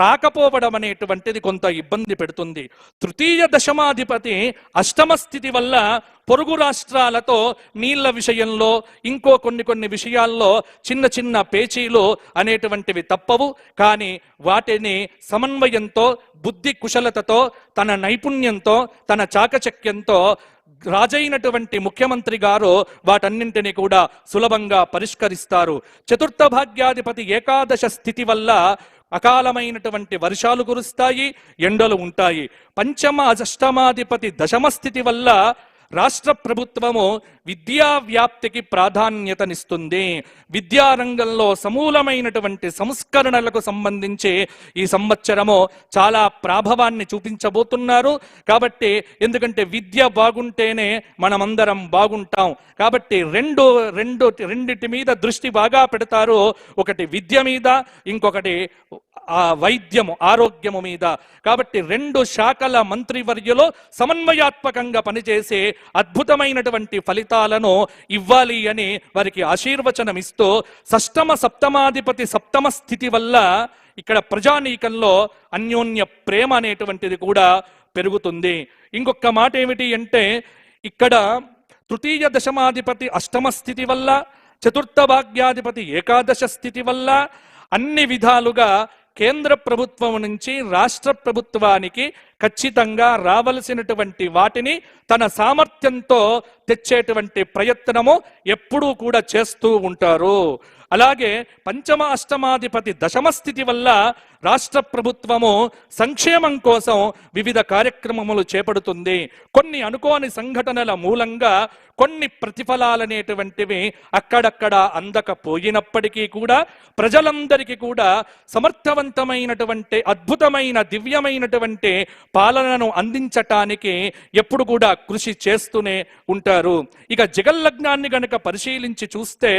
రాకపోవడం అనేటువంటిది కొంత ఇబ్బంది పెడుతుంది. తృతీయ దశమాధిపతి అష్టమ స్థితి వల్ల పొరుగు రాష్ట్రాలతో నీళ్ల విషయంలో ఇంకో కొన్ని విషయాల్లో చిన్న చిన్న పేచీలు అనేటువంటివి తప్పవు. కానీ వాటిని సమన్వయంతో, బుద్ధి కుశలతతో, తన నైపుణ్యంతో, తన చాకచక్యంతో రాజైనటువంటి ముఖ్యమంత్రి గారు వాటన్నింటినీ కూడా సులభంగా పరిష్కరిస్తారు. చతుర్థ భాగ్యాధిపతి ఏకాదశ స్థితి వల్ల అకాలమైనటువంటి వర్షాలు కురుస్తాయి, ఎండలు ఉంటాయి. పంచమ అష్టమాధిపతి దశమ స్థితి వల్ల రాష్ట్ర ప్రభుత్వము విద్యా వ్యాప్తికి ప్రాధాన్యతనిస్తుంది. విద్యారంగంలో సమూలమైనటువంటి సంస్కరణలకు సంబంధించి ఈ సంవత్సరము చాలా ప్రాభవాన్ని చూపించబోతున్నారు. కాబట్టి ఎందుకంటే విద్య బాగుంటేనే మనమందరం బాగుంటాం. కాబట్టి రెండిటి మీద దృష్టి బాగా పెడతారు. ఒకటి విద్య మీద, ఇంకొకటి వైద్యము, ఆరోగ్యము మీద. కాబట్టి రెండు శాఖల మంత్రివర్యులు సమన్వయాత్మకంగా పనిచేసి అద్భుతమైనటువంటి ఫలితాలను ఇవ్వాలి అని వారికి ఆశీర్వచనం ఇస్తూ, షష్టమ సప్తమాధిపతి సప్తమ స్థితి వల్ల ఇక్కడ ప్రజానీకంలో అన్యోన్య ప్రేమ అనేటువంటిది కూడా పెరుగుతుంది. ఇంకొక మాట ఏమిటి అంటే, ఇక్కడ తృతీయ దశమాధిపతి అష్టమ స్థితి వల్ల, చతుర్థ భాగ్యాధిపతి ఏకాదశ స్థితి వల్ల అన్ని విధాలుగా కేంద్ర ప్రభుత్వం నుంచి రాష్ట్ర ప్రభుత్వానికి ఖచ్చితంగా రావలసినటువంటి వాటిని తన సామర్థ్యంతో తెచ్చేటువంటి ప్రయత్నము ఎప్పుడూ కూడా చేస్తూ ఉంటారు. అలాగే పంచమ అష్టమాధిపతి దశమ స్థితి వల్ల రాష్ట్ర ప్రభుత్వము సంక్షేమం కోసం వివిధ కార్యక్రమములు చేపడుతుంది. కొన్ని అనుకోని సంఘటనల మూలంగా కొన్ని ప్రతిఫలాలనేటువంటివి అక్కడక్కడ అందకపోయినప్పటికీ కూడా ప్రజలందరికీ కూడా సమర్థవంతమైనటువంటి అద్భుతమైన దివ్యమైనటువంటి పాలనను అందించటానికి ఎప్పుడు కూడా కృషి చేస్తూనే ఉంటారు. ఇక జగల్లగ్నాన్ని గనక పరిశీలించి చూస్తే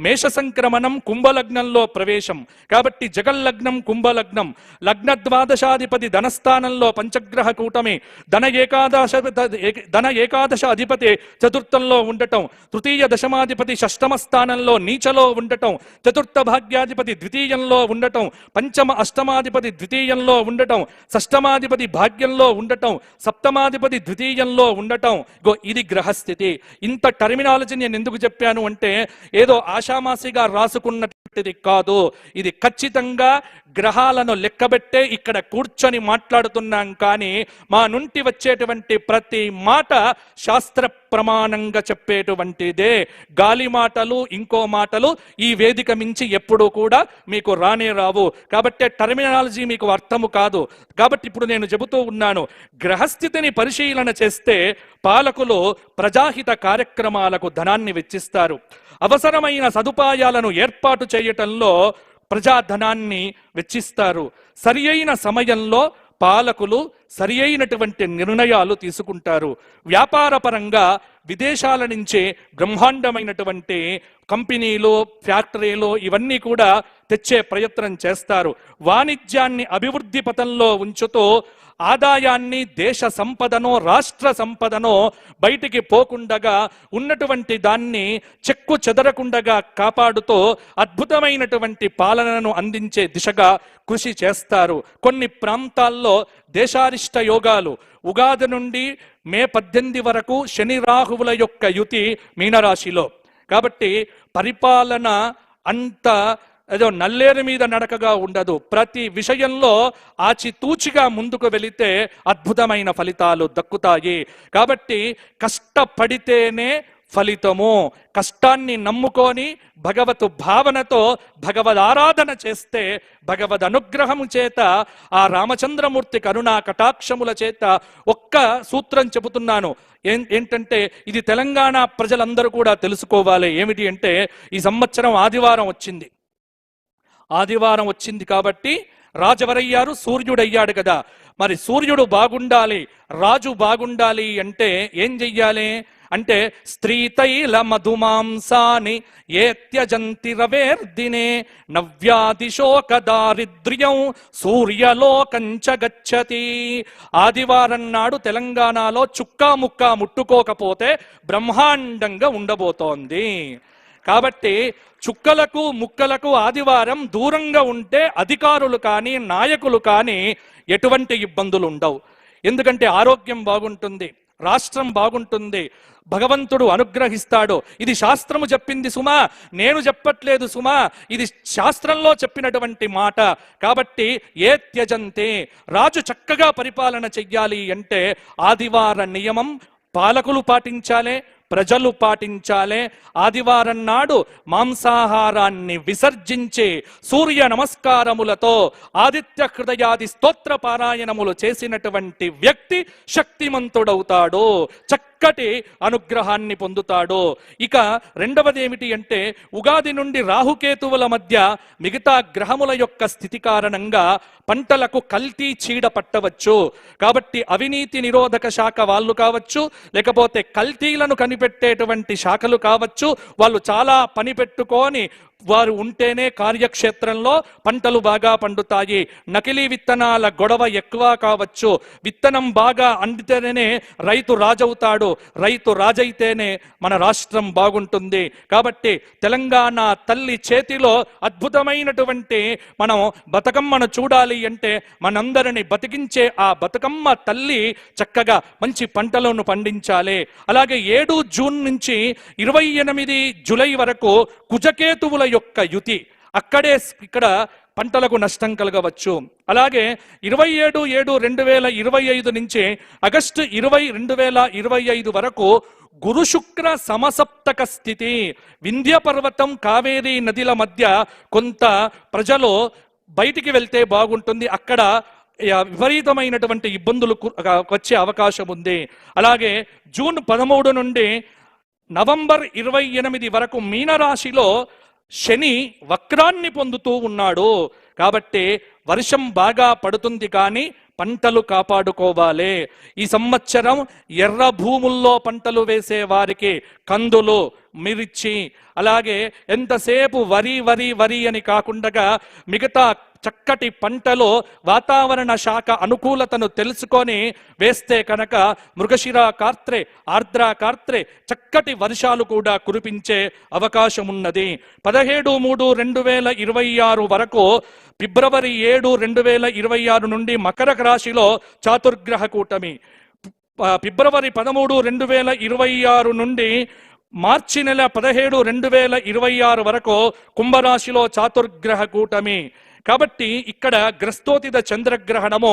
మేష సంక్రమణం కుంభలగ్నంలో ప్రవేశం. కాబట్టి జగల్లగ్నం కుంభలగ్నం, లగ్న ద్వాదశాధిపతి ధనస్థానంలో పంచగ్రహ కూటమి, ధన ఏకాదశ అధిపతి చతుర్థంలో ఉండటం, తృతీయ దశమాధిపతి షష్టమ స్థానంలో నీచలో ఉండటం, చతుర్థ భాగ్యాధిపతి ద్వితీయంలో ఉండటం, పంచమ అష్టమాధిపతి ద్వితీయంలో ఉండటం, షష్టమాధిపతి భాగ్యంలో ఉండటం, సప్తమాధిపతి ద్వితీయంలో ఉండటం. ఇది గ్రహస్థితి. ఇంత టర్మినాలజీ నేను ఎందుకు చెప్పాను అంటే, ఏదో ఆషామాసిగా రాసుకున్నటువంటిది కాదు. ఇది ఖచ్చితంగా గ్రహాలను లెక్కబెట్టే ఇక్కడ కూర్చొని మాట్లాడుతున్నాం. కానీ మా నుండి వచ్చేటువంటి ప్రతి మాట శాస్త్ర ప్రమాణంగా చెప్పేటువంటిదే. గాలి మాటలు, ఇంకో మాటలు ఈ వేదిక మించి ఎప్పుడూ కూడా మీకు రానే రావు. కాబట్టి టర్మినాలజీ మీకు అర్థము కాదు. కాబట్టి ఇప్పుడు నేను చెబుతూ ఉన్నాను, గ్రహస్థితిని పరిశీలన చేస్తే పాలకులు ప్రజాహిత కార్యక్రమాలకు ధనాన్ని వెచ్చిస్తారు. అవసరమైన సదుపాయాలను ఏర్పాటు చేయటంలో ప్రజాధనాన్ని వెచ్చిస్తారు. సరి అయిన సమయంలో పాలకులు సరి అయినటువంటి నిర్ణయాలు తీసుకుంటారు. వ్యాపారపరంగా విదేశాల నుంచి బ్రహ్మాండమైనటువంటి కంపెనీలు, ఫ్యాక్టరీలు ఇవన్నీ కూడా తెచ్చే ప్రయత్నం చేస్తారు. వాణిజ్యాన్ని అభివృద్ధి పథంలో ఉంచుతూ ఆదాయాన్ని, దేశ సంపదను, రాష్ట్ర సంపదను బయటికి పోకుండగా ఉన్నటువంటి దాన్ని చెక్కు చెదరకుండగా కాపాడుతూ అద్భుతమైనటువంటి పాలనను అందించే దిశగా కృషి చేస్తారు. కొన్ని ప్రాంతాల్లో దేశారిష్ట యోగాలు, ఉగాది నుండి మే 18 వరకు శని రాహువుల యొక్క యుతి మీనరాశిలో. కాబట్టి పరిపాలన అంత ఏదో నల్లేరు మీద నడకగా ఉండదు. ప్రతి విషయంలో ఆచితూచిగా ముందుకు వెళితే అద్భుతమైన ఫలితాలు దక్కుతాయి. కాబట్టి కష్టపడితేనే ఫలితము. కష్టాన్ని నమ్ముకొని భగవత్ భావనతో భగవద్ ఆరాధన చేస్తే భగవద్ అనుగ్రహము చేత, ఆ రామచంద్రమూర్తి కరుణా కటాక్షముల చేత ఒక్క సూత్రం చెబుతున్నాను. ఏంటంటే ఇది తెలంగాణ ప్రజలందరూ కూడా తెలుసుకోవాలి. ఏమిటి అంటే, ఈ సంవత్సరం ఆదివారం వచ్చింది. ఆదివారం వచ్చింది కాబట్టి రాజువరయ్యారు, సూర్యుడయ్యాడు కదా. మరి సూర్యుడు బాగుండాలి, రాజు బాగుండాలి అంటే ఏం చెయ్యాలి? అంటే స్త్రీతైల మధుమాంసాని ఏ త్యజంతి రవేర్దినే నవ్యాదిశోక దారిద్ర్యం సూర్యలోకంచ గచ్చతి. ఆదివారం నాడు తెలంగాణలో చుక్కా ముక్కా ముట్టుకోకపోతే బ్రహ్మాండంగా ఉండబోతోంది. కాబట్టి చుక్కలకు ముక్కలకు ఆదివారం దూరంగా ఉంటే అధికారులు కానీ నాయకులు కానీ ఎటువంటి ఇబ్బందులు ఉండవు. ఎందుకంటే ఆరోగ్యం బాగుంటుంది, రాష్ట్రం బాగుంటుంది, భగవంతుడు అనుగ్రహిస్తాడు. ఇది శాస్త్రము చెప్పింది సుమా, నేను చెప్పట్లేదు సుమా, ఇది శాస్త్రంలో చెప్పినటువంటి మాట. కాబట్టి ఏ త్యజంతే, రాజు చక్కగా పరిపాలన చెయ్యాలి అంటే ఆదివార నియమం పాలకులు పాటించాలి, ప్రజలు పాటించాలే. ఆదివారం నాడు మాంసాహారాన్ని విసర్జించి సూర్య నమస్కారములతో ఆదిత్య హృదయాది స్తోత్ర పారాయణములు చేసినటువంటి వ్యక్తి శక్తిమంతుడవుతాడు, చక్కటి అనుగ్రహాన్ని పొందుతాడు. ఇక రెండవది ఏమిటి అంటే ఉగాది నుండి రాహుకేతువుల మధ్య మిగతా గ్రహముల యొక్క స్థితి కారణంగా పంటలకు కల్తీ చీడ పట్టవచ్చు. కాబట్టి అవినీతి నిరోధక శాఖ వాళ్ళు కావచ్చు, లేకపోతే కల్తీలను కనిపెట్టేటువంటి శాఖలు కావచ్చు, వాళ్ళు చాలా పని పెట్టుకొని వారు ఉంటేనే కార్యక్షేత్రంలో పంటలు బాగా పండుతాయి. నకిలీ విత్తనాల గొడవ ఎక్కువ కావచ్చు. విత్తనం బాగా అందితేనే రైతు రాజవుతాడు, రైతు రాజైతేనే మన రాష్ట్రం బాగుంటుంది. కాబట్టి తెలంగాణ తల్లి చేతిలో అద్భుతమైనటువంటి మనం బతుకమ్మను చూడాలి అంటే మనందరిని బతికించే ఆ బతుకమ్మ తల్లి చక్కగా మంచి పంటలను పండించాలి. అలాగే 7 జూన్ నుంచి 28 జూలై వరకు కుజకేతువుల యొక్క యుతి, అక్కడే ఇక్కడ పంటలకు నష్టం కలగవచ్చు. అలాగే 27/7/2025 నుంచి ఆగస్టు 20/2025 వరకు గురు శుక్ర సమసప్తక స్థితి. వింధ్య పర్వతం కావేరీ నదిల మధ్య కొంత ప్రజలు బయటికి వెళ్తే బాగుంటుంది, అక్కడ విపరీతమైనటువంటి ఇబ్బందులు వచ్చే అవకాశం ఉంది. అలాగే జూన్ 13 నుండి నవంబర్ 28 వరకు మీనరాశిలో శని వక్రాన్ని పొందుతూ ఉన్నాడు. కాబట్టి వర్షం బాగా పడుతుంది కానీ పంటలు కాపాడుకోవాలి. ఈ సంవత్సరం ఎర్ర భూముల్లో పంటలు వేసే వారికి కందులు, మిర్చి, అలాగే ఎంతసేపు వరి వరి వరి అని కాకుండా మిగతా చక్కటి పంటలో వాతావరణ శాఖ అనుకూలతను తెలుసుకొని వేస్తే కనుక మృగశిర కార్త్రే, ఆర్ద్ర కార్త్రే చక్కటి వర్షాలు కూడా కురిపించే అవకాశం ఉన్నది. 17/3/2026 వరకు ఫిబ్రవరి 7, 2026 నుండి మకర రాశిలో చాతుర్గ్రహ కూటమి, ఫిబ్రవరి 13, 2026 నుండి మార్చి నెల 17, 2026 వరకు కుంభరాశిలో చాతుర్గ్రహ కూటమి. కాబట్టి ఇక్కడ గ్రస్తోతిత చంద్రగ్రహణము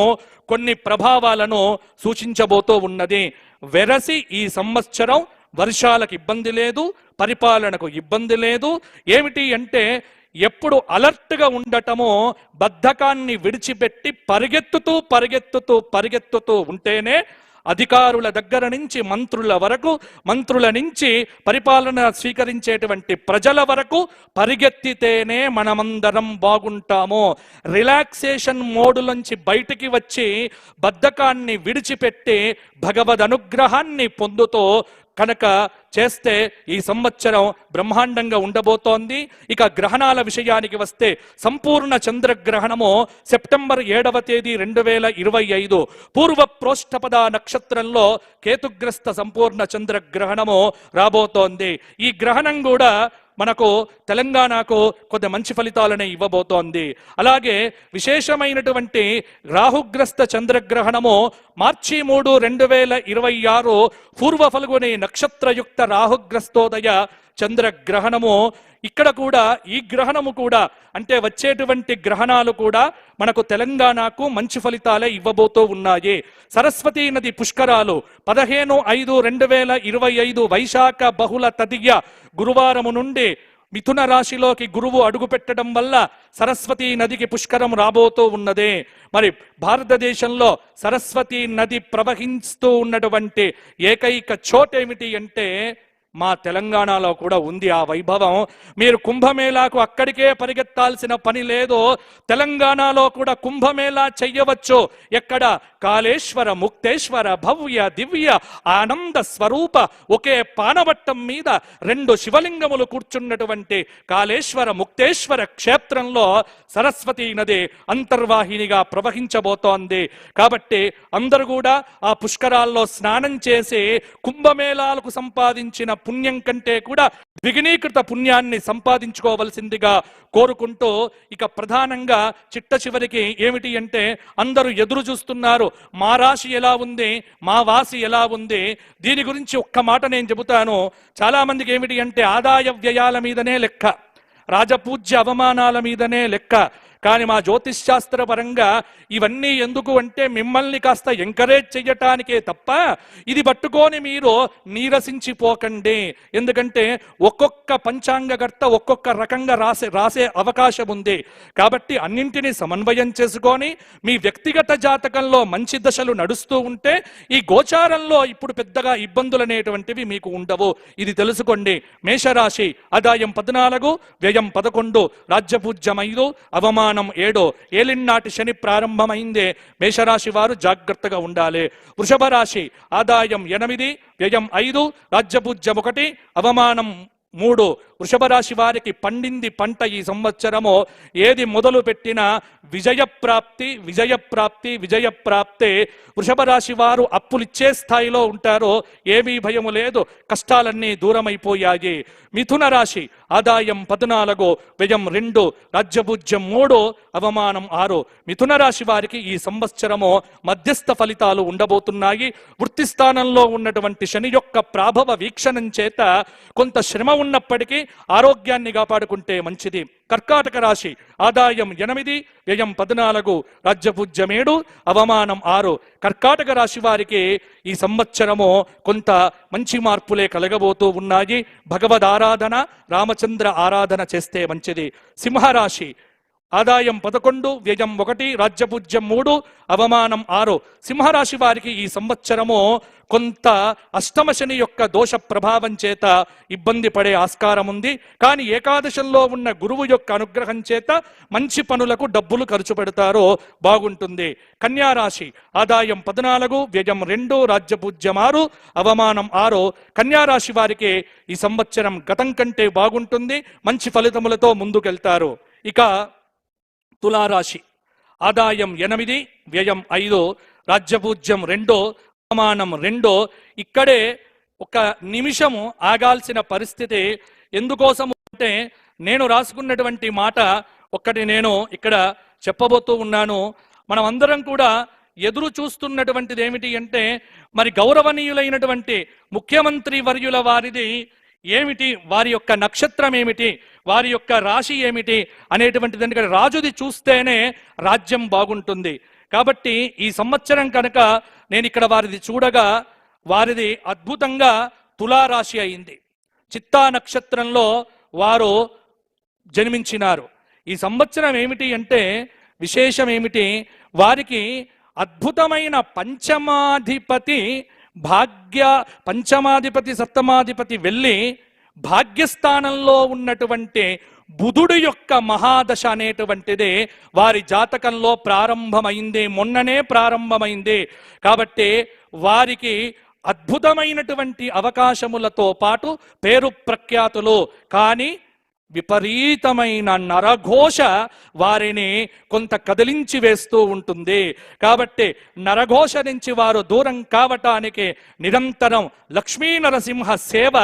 కొన్ని ప్రభావాలను సూచించబోతూ ఉన్నది. వెరసి ఈ సంవత్సరం వర్షాలకు ఇబ్బంది లేదు, పరిపాలనకు ఇబ్బంది లేదు. ఏమిటి అంటే ఎప్పుడు అలర్ట్గా ఉండటమో, బద్ధకాన్ని విడిచిపెట్టి పరిగెత్తుతూ పరిగెత్తుతూ పరిగెత్తుతూ ఉంటేనే అధికారుల దగ్గర నుంచి మంత్రుల వరకు, మంత్రుల నుంచి పరిపాలన స్వీకరించేటువంటి ప్రజల వరకు పరిగెత్తితేనే మనమందరం బాగుంటాము. రిలాక్సేషన్ మోడులోంచి బయటికి వచ్చి బద్ధకాన్ని విడిచిపెట్టి భగవద్ అనుగ్రహాన్ని పొందుతూ కనుక చేస్తే ఈ సంవత్సరం బ్రహ్మాండంగా ఉండబోతోంది. ఇక గ్రహణాల విషయానికి వస్తే సంపూర్ణ చంద్రగ్రహణము సెప్టెంబర్ 7వ తేదీ 2025 పూర్వ ప్రోష్ఠపద నక్షత్రంలో కేతుగ్రస్త సంపూర్ణ చంద్రగ్రహణము రాబోతోంది. ఈ గ్రహణం కూడా మనకు తెలంగాణకు కొంత మంచి ఫలితాలనే ఇవ్వబోతోంది. అలాగే విశేషమైనటువంటి రాహుగ్రస్త చంద్రగ్రహణము మార్చి 3, 2026 పూర్వ ఫల్గుని నక్షత్రయుక్త రాహుగ్రస్తోదయ చంద్రగ్రహణము. ఇక్కడ కూడా ఈ గ్రహణము కూడా అంటే వచ్చేటువంటి గ్రహణాలు కూడా మనకు తెలంగాణకు మంచి ఫలితాలే ఇవ్వబోతూ ఉన్నాయి. సరస్వతీ నది పుష్కరాలు 15/5/2025 వైశాఖ బహుళ తదియ గురువారము నుండి మిథున రాశిలోకి గురువు అడుగు పెట్టడం వల్ల సరస్వతీ నదికి పుష్కరం రాబోతూ ఉన్నది. మరి భారతదేశంలో సరస్వతీ నది ప్రవహిస్తూ ఉన్నటువంటి ఏకైక చోటేమిటి అంటే మా తెలంగాణలో కూడా ఉంది ఆ వైభవం. మీరు కుంభమేళాకు అక్కడికే పరిగెత్తాల్సిన పని లేదు, తెలంగాణలో కూడా కుంభమేళా చెయ్యవచ్చు. ఎక్కడ? కాళేశ్వర ముక్తేశ్వర భవ్య దివ్య ఆనంద స్వరూప ఒకే పానవట్టం మీద 2 శివలింగములు కూర్చున్నటువంటి కాళేశ్వర ముక్తేశ్వర క్షేత్రంలో సరస్వతీ నది అంతర్వాహినిగా ప్రవహించబోతోంది. కాబట్టి అందరూ కూడా ఆ పుష్కరాల్లో స్నానం చేసి కుంభమేళాలకు సంపాదించిన పుణ్యం కంటే కూడా ద్విగుణీకృత పుణ్యాన్ని సంపాదించుకోవలసిందిగా కోరుకుంటూ, ఇక ప్రధానంగా చిట్ట చివరికి ఏమిటి అంటే అందరూ ఎదురు చూస్తున్నారు, మా రాశి ఎలా ఉంది, మా వాసి ఎలా ఉంది. దీని గురించి ఒక్క మాట నేను చెబుతాను. చాలా మందికి ఏమిటి అంటే ఆదాయ వ్యయాల మీదనే లెక్క, రాజపూజ్య అవమానాల మీదనే లెక్క. కానీ మా జ్యోతిష్శాస్త్ర పరంగా ఇవన్నీ ఎందుకు అంటే మిమ్మల్ని కాస్త ఎంకరేజ్ చెయ్యటానికే తప్ప ఇది పట్టుకొని మీరు నీరసించిపోకండి. ఎందుకంటే ఒక్కొక్క పంచాంగకర్త ఒక్కొక్క రకంగా రాసే అవకాశం ఉంది. కాబట్టి అన్నింటినీ సమన్వయం చేసుకొని మీ వ్యక్తిగత జాతకంలో మంచి దశలు నడుస్తూ ఉంటే ఈ గోచారంలో ఇప్పుడు పెద్దగా ఇబ్బందులు అనేటువంటివి మీకు ఉండవు. ఇది తెలుసుకోండి. మేషరాశి ఆదాయం 14, వ్యయం 11, రాజ్యపూజ్యం 5, అవమానం 7. ఏలినాటి శని ప్రారంభమైందే. మేషరాశి వారు జాగ్రత్తగా ఉండాలి. వృషభ రాశి ఆదాయం 8, వ్యయం 5, రాజ్యపూజ్యం 1, అవమానం 3. వృషభ రాశి వారికి పండింది పంట ఈ సంవత్సరము. ఏది మొదలు పెట్టినా విజయప్రాప్తి విజయప్రాప్తి విజయప్రాప్తే. వృషభ రాశి వారు అప్పులిచ్చే స్థాయిలో ఉంటారో ఏమీ భయము లేదు, కష్టాలన్నీ దూరమైపోయాయి. మిథున రాశి ఆదాయం 14, వ్యయం 2, రాజ్యపూజ్యం 3, అవమానం 6. మిథున రాశి వారికి ఈ సంవత్సరము మధ్యస్థ ఫలితాలు ఉండబోతున్నాయి. వృత్తి స్థానంలో ఉన్నటువంటి శని యొక్క ప్రాభవ వీక్షణం చేత కొంత శ్రమ ఉన్నప్పటికీ ఆరోగ్యాన్ని కాపాడుకుంటే మంచిది. కర్కాటక రాశి ఆదాయం 8, వ్యయం 14, రాజ్యపూజ్యం 7, అవమానం 6. కర్కాటక రాశి వారికి ఈ సంవత్సరము కొంత మంచి మార్పులే కలగబోతూ ఉన్నాయి. భగవద్ ఆరాధన, రామచంద్ర ఆరాధన చేస్తే మంచిది. సింహరాశి ఆదాయం 11, వ్యయం 1, రాజ్యపూజ్యం 3, అవమానం 6. సింహరాశి వారికి ఈ సంవత్సరము కొంత అష్టమ శని యొక్క దోష ప్రభావం చేత ఇబ్బంది పడే ఆస్కారం ఉంది. కానీ ఏకాదశంలో ఉన్న గురువు యొక్క అనుగ్రహం చేత మంచి పనులకు డబ్బులు ఖర్చు పెడతారో బాగుంటుంది. కన్యారాశి ఆదాయం 14, వ్యయం 2, రాజ్యపూజ్యం 6, అవమానం 6. కన్యారాశి వారికి ఈ సంవత్సరం గతం కంటే బాగుంటుంది. మంచి ఫలితములతో ముందుకెళ్తారు. ఇక తులారాశి ఆదాయం 8, వ్యయం 5, రాజ్యపూజ్యం 2, అవమానం 2. ఇక్కడే ఒక నిమిషము ఆగాల్సిన పరిస్థితి. ఎందుకోసము అంటే నేను రాసుకున్నటువంటి మాట ఒక్కటి నేను ఇక్కడ చెప్పబోతూ ఉన్నాను. మనం అందరం కూడా ఎదురు చూస్తున్నటువంటిది ఏమిటి అంటే మరి గౌరవనీయులైనటువంటి ముఖ్యమంత్రి వర్యుల వారిది ఏమిటి, వారి యొక్క నక్షత్రం ఏమిటి, వారి యొక్క రాశి ఏమిటి అనేటువంటిది. ఎందుకంటే రాజుది చూస్తేనే రాజ్యం బాగుంటుంది. కాబట్టి ఈ సంవత్సరం కనుక నేను ఇక్కడ వారిది చూడగా వారిది అద్భుతంగా తులారాశి అయింది. చిత్తా నక్షత్రంలో వారు జన్మించినారు. ఈ సంవత్సరం ఏమిటి అంటే విశేషం ఏమిటి, వారికి అద్భుతమైన పంచమాధిపతి సప్తమాధిపతి వెళ్ళి భాగ్యస్థానంలో ఉన్నటువంటి బుధుడు యొక్క మహాదశ అనేటువంటిది వారి జాతకంలో ప్రారంభమైంది, మొన్ననే ప్రారంభమైంది. కాబట్టి వారికి అద్భుతమైనటువంటి అవకాశములతో పాటు పేరు ప్రఖ్యాతులు, కానీ విపరీతమైన నరఘోష వారిని కొంత కదిలించి వేస్తూ ఉంటుంది. కాబట్టి నరఘోష నుంచి వారు దూరం కావటానికి నిరంతరం లక్ష్మీ నరసింహ సేవ,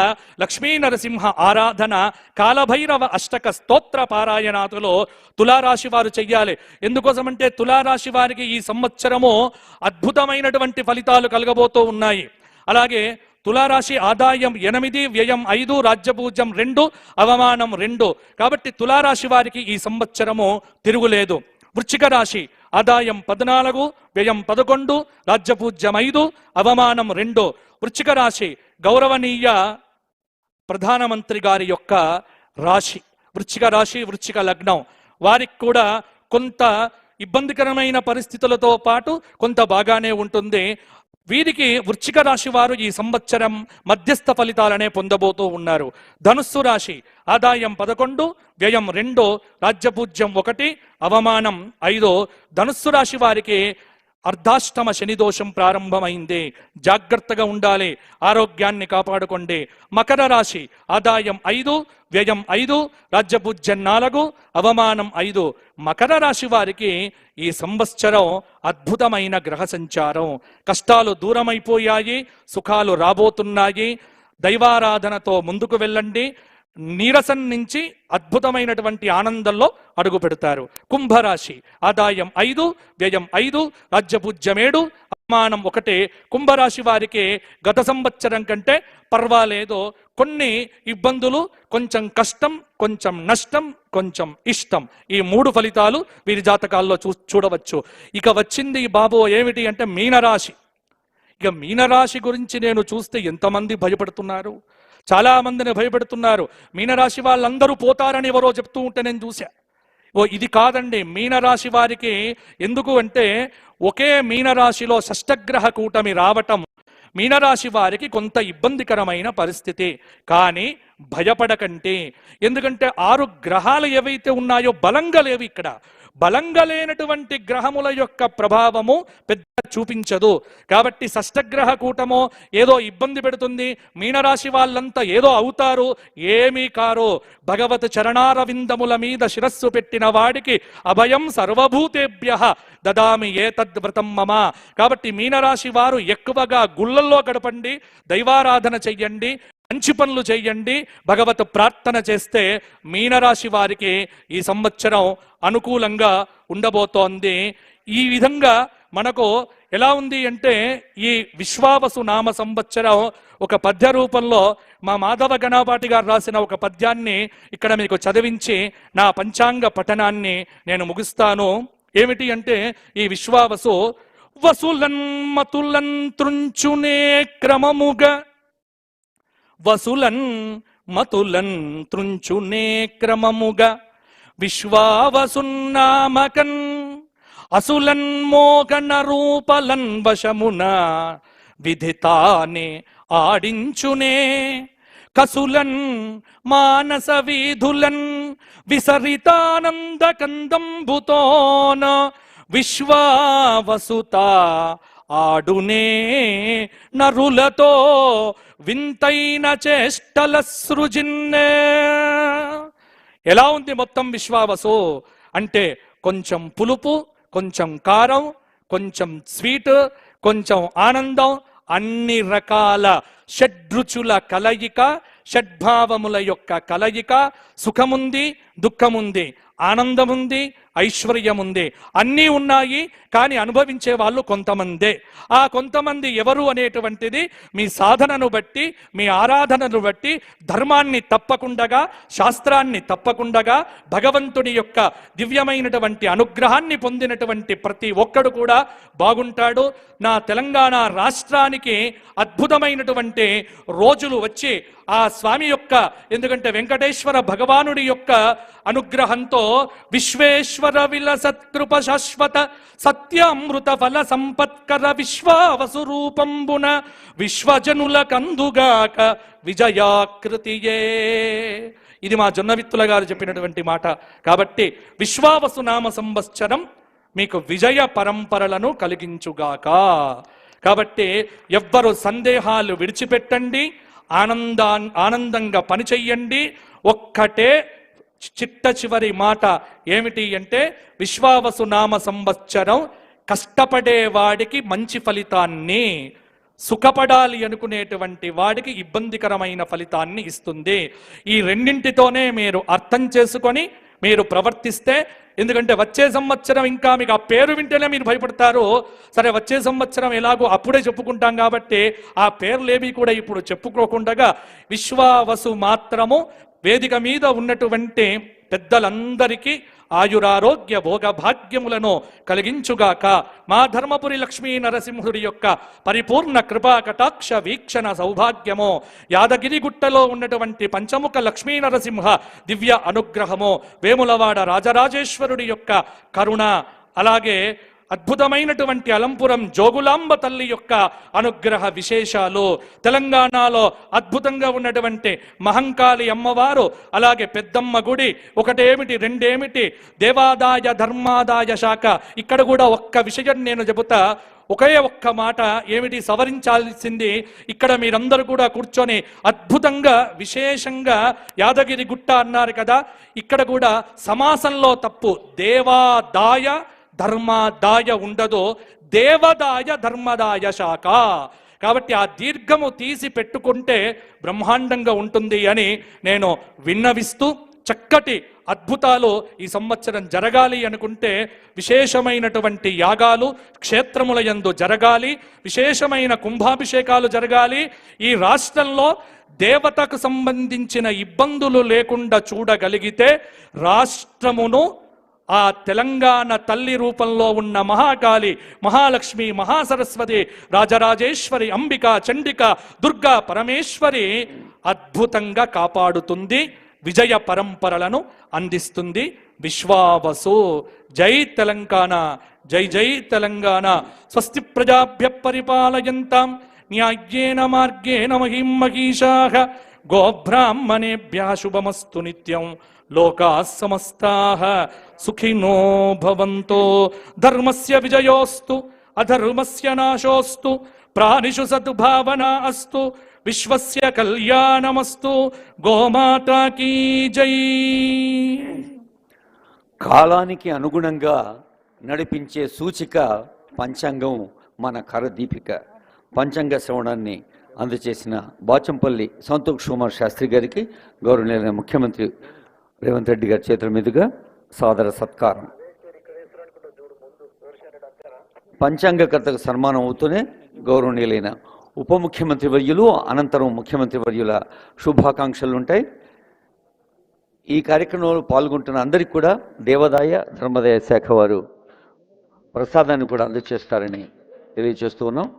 లక్ష్మీ నరసింహ ఆరాధన, కాలభైరవ అష్టక స్తోత్ర పారాయణాదులు తులారాశి వారు చెయ్యాలి. ఎందుకోసమంటే తులారాశి వారికి ఈ సంవత్సరము అద్భుతమైనటువంటి ఫలితాలు కలగబోతూ ఉన్నాయి. అలాగే తులారాశి ఆదాయం 8, వ్యయం 5, రాజ్యపూజ్యం 2, అవమానం 2. కాబట్టి తులారాశి వారికి ఈ సంవత్సరము తిరుగులేదు. వృశ్చిక రాశి ఆదాయం 14, వ్యయం 11, రాజ్యపూజ్యం 5, అవమానం 2. వృశ్చిక రాశి గౌరవనీయ ప్రధానమంత్రి గారి యొక్క రాశి. వృశ్చిక రాశి, వృశ్చిక లగ్నం వారికి కూడా కొంత ఇబ్బందికరమైన పరిస్థితులతో పాటు కొంత బాగానే ఉంటుంది. వీరికి వృశ్చిక రాశి వారు ఈ సంవత్సరం మధ్యస్థ ఫలితాలనే పొందబోతూ ఉన్నారు. ధనుస్సు రాశి ఆదాయం 11, వ్యయం 2, రాజ్యపూజ్యం 1, అవమానం 5. ధనుస్సు రాశి వారికి అర్ధాష్టమ శనిదోషం ప్రారంభమైంది. జాగ్రత్తగా ఉండాలి, ఆరోగ్యాన్ని కాపాడుకోండి. మకర రాశి ఆదాయం 5, వ్యయం 5, రాజ్యపూజ్యం 4, అవమానం 5. మకర రాశి వారికి ఈ సంవత్సరం అద్భుతమైన గ్రహ సంచారం. కష్టాలు దూరమైపోయాయి, సుఖాలు రాబోతున్నాయి. దైవారాధనతో ముందుకు వెళ్ళండి. నీరసం నుంచి అద్భుతమైనటువంటి ఆనందంలో అడుగు పెడతారు. కుంభరాశి ఆదాయం 5, వ్యయం 5, రాజ్యపూజ్యం 7, అవమానం 1. కుంభరాశి వారికి గత సంవత్సరం కంటే పర్వాలేదు. కొన్ని ఇబ్బందులు, కొంచెం కష్టం, కొంచెం నష్టం, కొంచెం ఇష్టం, ఈ 3 ఫలితాలు వీరి జాతకాల్లో చూడవచ్చు. ఇక వచ్చింది బాబో ఏమిటి అంటే మీనరాశి. ఇక మీనరాశి గురించి నేను చూస్తే ఎంతమంది భయపడుతున్నారు, చాలా మందిని భయపెడుతున్నారు. మీనరాశి వాళ్ళందరూ పోతారని ఎవరో చెప్తూ ఉంటే నేను చూసా. ఇది కాదండి. మీనరాశి వారికి ఎందుకు అంటే ఒకే మీనరాశిలో షష్టగ్రహ కూటమి రావటం మీనరాశి వారికి కొంత ఇబ్బందికరమైన పరిస్థితి. కానీ భయపడకండి, ఎందుకంటే 6 గ్రహాలు ఏవైతే ఉన్నాయో బలంగా లేవు. ఇక్కడ బలంగా లేనటువంటి గ్రహముల యొక్క ప్రభావము పెద్ద చూపించదు. కాబట్టి షష్టగ్రహ కూటమో ఏదో ఇబ్బంది పెడుతుంది, మీనరాశి వాళ్ళంతా ఏదో అవుతారు, ఏమీ కారు. భగవత్ చరణారవిందముల మీద శిరస్సు పెట్టిన వాడికి అభయం సర్వభూతేభ్యః దదామి ఏతద్వ్రతం మమ. కాబట్టి మీనరాశి వారు ఎక్కువగా గుళ్ళల్లో గడపండి, దైవారాధన చెయ్యండి, మంచి పనులు చెయ్యండి, భగవత్ ప్రార్థన చేస్తే మీనరాశి వారికి ఈ సంవత్సరం అనుకూలంగా ఉండబోతోంది. ఈ విధంగా మనకు ఎలా ఉంది అంటే ఈ విశ్వావసు నామ సంవత్సరం ఒక పద్య రూపంలో మా మాధవ గణపాటి గారు రాసిన ఒక పద్యాన్ని ఇక్కడ మీకు చదివించి నా పంచాంగ పఠనాన్ని నేను ముగిస్తాను. ఏమిటి అంటే ఈ విశ్వావసు వసులన్ మతులన్ త్రుంచునే క్రమముగా, వసులన్ మతులన్ త్రుంచునే క్రమముగా, విశ్వావసున్నామకన్ అసులన్ మోగన రూపలన్ వశమున విధితానే ఆడించునే, కసులన్ మానస వీధులన్ విసరితానంద కందంబుతోన విశ్వావసుత ఆడునే నరులతో వింతైన చేష్టల సృజిన్నే. ఎలా ఉంది మొత్తం విశ్వావసు అంటే కొంచెం పులుపు, కొంచెం కారం, కొంచెం స్వీట్, కొంచెం ఆనందం, అన్ని రకాల షడ్రుచుల కలయిక, షడ్భావముల యొక్క కలయిక. సుఖముంది, దుఃఖముంది, ఆనందముంది, ఐశ్వర్యముంది, అన్నీ ఉన్నాయి. కానీ అనుభవించే వాళ్ళు కొంతమందే. ఆ కొంతమంది ఎవరు అనేటువంటిది మీ సాధనను బట్టి, మీ ఆరాధనను బట్టి, ధర్మాన్ని తప్పకుండగా, శాస్త్రాన్ని తప్పకుండగా, భగవంతుడి యొక్క దివ్యమైనటువంటి అనుగ్రహాన్ని పొందినటువంటి ప్రతి ఒక్కడు కూడా బాగుంటాడు. నా తెలంగాణ రాష్ట్రానికి అద్భుతమైనటువంటి రోజులు వచ్చి ఆ స్వామి యొక్క, ఎందుకంటే వెంకటేశ్వర భగవానుడి యొక్క అనుగ్రహంతో విశ్వేశ్వర విలసత్కృప శాశ్వత సత్యామృత ఫల సంపత్కర విశ్వావసు రూపంబున విశ్వజనుల కందుగాక విజయాకృతియే. ఇది మా జొన్నవిత్తుల గారు చెప్పినటువంటి మాట. కాబట్టి విశ్వావసు నామ సంవత్సరం మీకు విజయ పరంపరలను కలిగించుగాక. కాబట్టి ఎవ్వరు సందేహాలు విడిచిపెట్టండి, ఆనందంగా పనిచెయ్యండి. ఒక్కటే చిట్ట చివరి మాట ఏమిటి అంటే విశ్వావసు నామ సంవత్సరం కష్టపడే వాడికి మంచి ఫలితాన్ని, సుఖపడాలి అనుకునేటువంటి వాడికి ఇబ్బందికరమైన ఫలితాన్ని ఇస్తుంది. ఈ రెండింటితోనే మీరు అర్థం చేసుకొని మీరు ప్రవర్తిస్తే, ఎందుకంటే వచ్చే సంవత్సరం ఇంకా మీకు ఆ పేరు వింటేనే మీరు భయపడతారు. సరే వచ్చే సంవత్సరం ఎలాగో అప్పుడే చెప్పుకుంటాం కాబట్టి ఆ పేర్లేవి కూడా ఇప్పుడు చెప్పుకోకుండా విశ్వావసు మాత్రము వేదిక మీద ఉన్నటువంటి పెద్దలందరికీ ఆయురారోగ్య భోగ భాగ్యములను కలిగించుగాక. మా ధర్మపురి లక్ష్మీ నరసింహుడి యొక్క పరిపూర్ణ కృపా కటాక్ష వీక్షణ సౌభాగ్యము, యాదగిరిగుట్టలో ఉన్నటువంటి పంచముఖ లక్ష్మీ నరసింహ దివ్య అనుగ్రహము, వేములవాడ రాజరాజేశ్వరుడి యొక్క కరుణ, అలాగే అద్భుతమైనటువంటి అలంపురం జోగులాంబ తల్లి యొక్క అనుగ్రహ విశేషాలు, తెలంగాణలో అద్భుతంగా ఉన్నటువంటి మహంకాళి అమ్మవారు, అలాగే పెద్దమ్మ గుడి, ఒకటేమిటి రెండేమిటి, దేవాదాయ ధర్మాదాయ శాఖ. ఇక్కడ కూడా ఒక్క విషయం నేను చెబుతా, ఒకే ఒక్క మాట ఏమిటి సవరించాల్సింది, ఇక్కడ మీరందరూ కూడా కూర్చొని అద్భుతంగా విశేషంగా యాదగిరి గుట్ట అన్నారు కదా, ఇక్కడ కూడా సమాసంలో తప్పు, దేవాదాయ ధర్మాదాయ ఉండదు, దేవదాయ ధర్మదాయ శాఖ. కాబట్టి ఆ దీర్ఘము తీసి పెట్టుకుంటే బ్రహ్మాండంగా ఉంటుంది అని నేను విన్నవిస్తూ, చక్కటి అద్భుతాలు ఈ సంవత్సరం జరగాలి అనుకుంటే విశేషమైనటువంటి యాగాలు క్షేత్రముల యందు జరగాలి, విశేషమైన కుంభాభిషేకాలు జరగాలి. ఈ రాష్ట్రంలో దేవతకు సంబంధించిన ఇబ్బందులు లేకుండా చూడగలిగితే రాష్ట్రమును ఆ తెలంగాణ తల్లి రూపంలో ఉన్న మహాకాళి, మహాలక్ష్మి, మహాసరస్వతి, రాజరాజేశ్వరి, అంబిక, చండిక, దుర్గా, పరమేశ్వరి అద్భుతంగా కాపాడుతుంది, విజయ పరంపరలను అందిస్తుంది. విశ్వావసు. జై తెలంగాణ, జై జై తెలంగాణ. స్వస్తి ప్రజాభ్య పరిపాలయంతాం న్యాయ్యేన మార్గేణ మహిం మహిషాః. గోబ్రాహ్మణేభ్యః శుభమస్తు నిత్యం. లోకాః సమస్తాః సుఖినో భవంతు. ధర్మస్య విజయోస్తు అధర్మస్య నాశోస్తు. ప్రాణిషు సద్భావనా అస్తు. విశ్వస్య కళ్యాణమస్తు. గోమాతా కీ జై. కాలానికి అనుగుణంగా నడిపించే సూచిక పంచాంగం మన కరదీపిక. పంచాంగ శ్రవణాన్ని అందజేసిన బాచంపల్లి సంతోష్ కుమార్ శాస్త్రి గారికి గౌరవనీయ ముఖ్యమంత్రి రేవంత్ రెడ్డి గారి చేతుల మీదుగా సాదర సత్కారం. పంచాంగకర్తకు సన్మానం అవుతూనే గౌరవనీయులైన ఉప ముఖ్యమంత్రి వర్యులు, అనంతరం ముఖ్యమంత్రి వర్యుల శుభాకాంక్షలు ఉంటాయి. ఈ కార్యక్రమంలో పాల్గొంటున్న అందరికీ కూడా దేవాదాయ ధర్మదాయ శాఖ వారు ప్రసాదాన్ని కూడా అందజేస్తారని తెలియజేస్తూ ఉన్నాం.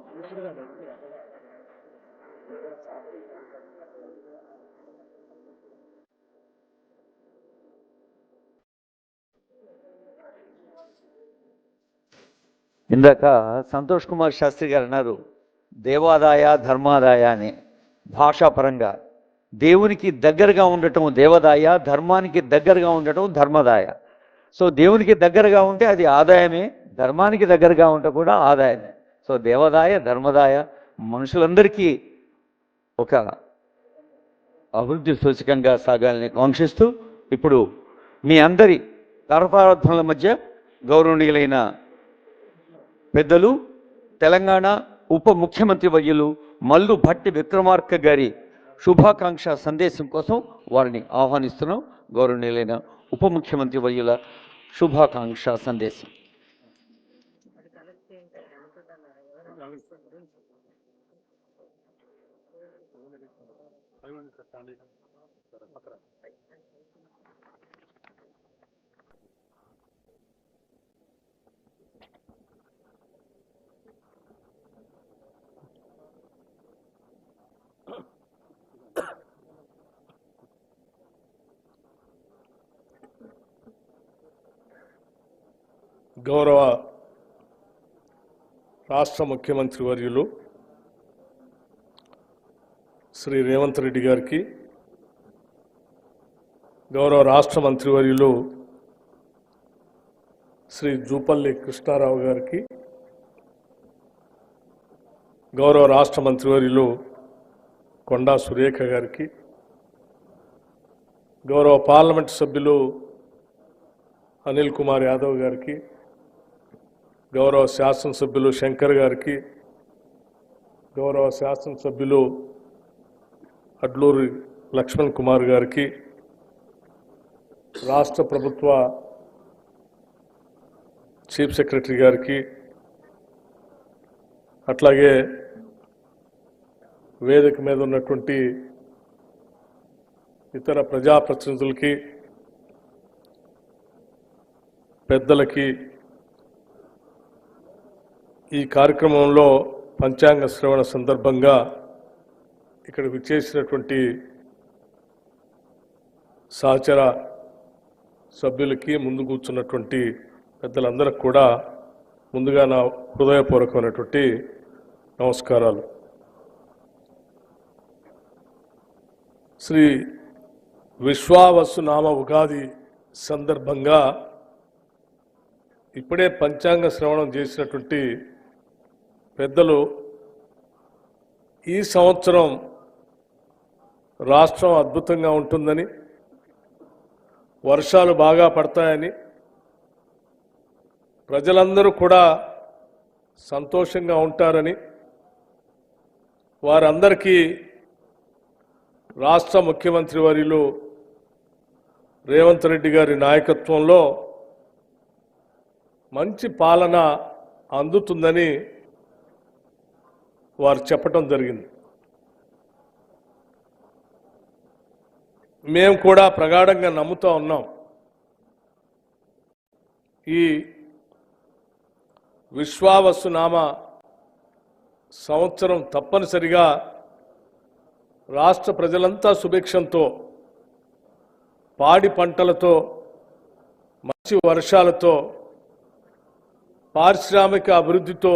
ఇందాక సంతోష్ కుమార్ శాస్త్రి గారు అన్నారు దేవాదాయ ధర్మాదాయ అని. భాషాపరంగా దేవునికి దగ్గరగా ఉండటం దేవదాయ, ధర్మానికి దగ్గరగా ఉండటం ధర్మదాయ. సో దేవునికి దగ్గరగా ఉంటే అది ఆదాయమే, ధర్మానికి దగ్గరగా ఉంటే కూడా ఆదాయమే. సో దేవదాయ ధర్మదాయ మనుషులందరికీ ఒక అభివృద్ధి సూచకంగా సాగాలని కాంక్షిస్తూ ఇప్పుడు మీ అందరి కరతాళధ్వనుల మధ్య గౌరవనీయులైన పెద్దలు తెలంగాణ ఉప ముఖ్యమంత్రి వర్యులు మల్లు భట్టి విక్రమార్క గారి శుభాకాంక్ష సందేశం కోసం వారిని ఆహ్వానిస్తున్నాం. గౌరవనీయులైన ఉప ముఖ్యమంత్రి వర్యుల శుభాకాంక్ష సందేశం. గౌరవ రాష్ట్ర ముఖ్యమంత్రి వర్యులు శ్రీ రేవంత్ రెడ్డి గారికి, గౌరవ రాష్ట్ర మంత్రివర్యులు శ్రీ జూపల్లి కృష్ణారావు గారికి, గౌరవ రాష్ట్ర మంత్రివర్యులు కొండా సురేఖ గారికి, గౌరవ పార్లమెంటు సభ్యులు అనిల్ కుమార్ యాదవ్ గారికి, గౌరవ శాసనసభ్యులు శంకర్ గారికి, గౌరవ శాసనసభ్యులు అడ్లూరి లక్ష్మణ్ కుమార్ గారికి, రాష్ట్ర ప్రభుత్వ చీఫ్ సెక్రటరీ గారికి, అట్లాగే వేదిక మీద ఉన్నటువంటి ఇతర ప్రజాప్రతినిధులకి, పెద్దలకి, ఈ కార్యక్రమంలో పంచాంగ శ్రవణ సందర్భంగా ఇక్కడికి విచ్చేసినటువంటి సహచర సభ్యులకి, ముందు కూర్చున్నటువంటి పెద్దలందరికీ కూడా ముందుగా నా హృదయపూర్వకమైనటువంటి నమస్కారాలు. శ్రీ విశ్వావసునామ ఉగాది సందర్భంగా ఇప్పుడే పంచాంగ శ్రవణం చేసినటువంటి పెద్దలు ఈ సంవత్సరం రాష్ట్రం అద్భుతంగా ఉంటుందని, వర్షాలు బాగా పడతాయని, ప్రజలందరూ కూడా సంతోషంగా ఉంటారని, వారందరికీ రాష్ట్ర ముఖ్యమంత్రి వర్యులు రేవంత్ రెడ్డి గారి నాయకత్వంలో మంచి పాలన అందుతుందని వారు చెప్పటం జరిగింది. మేము కూడా ప్రగాఢంగా నమ్ముతూ ఉన్నాం. ఈ విశ్వావసునామ సంవత్సరం తప్పనిసరిగా రాష్ట్ర ప్రజలంతా సుభిక్షంతో, పాడి పంటలతో, మంచి వర్షాలతో, పారిశ్రామిక అభివృద్ధితో,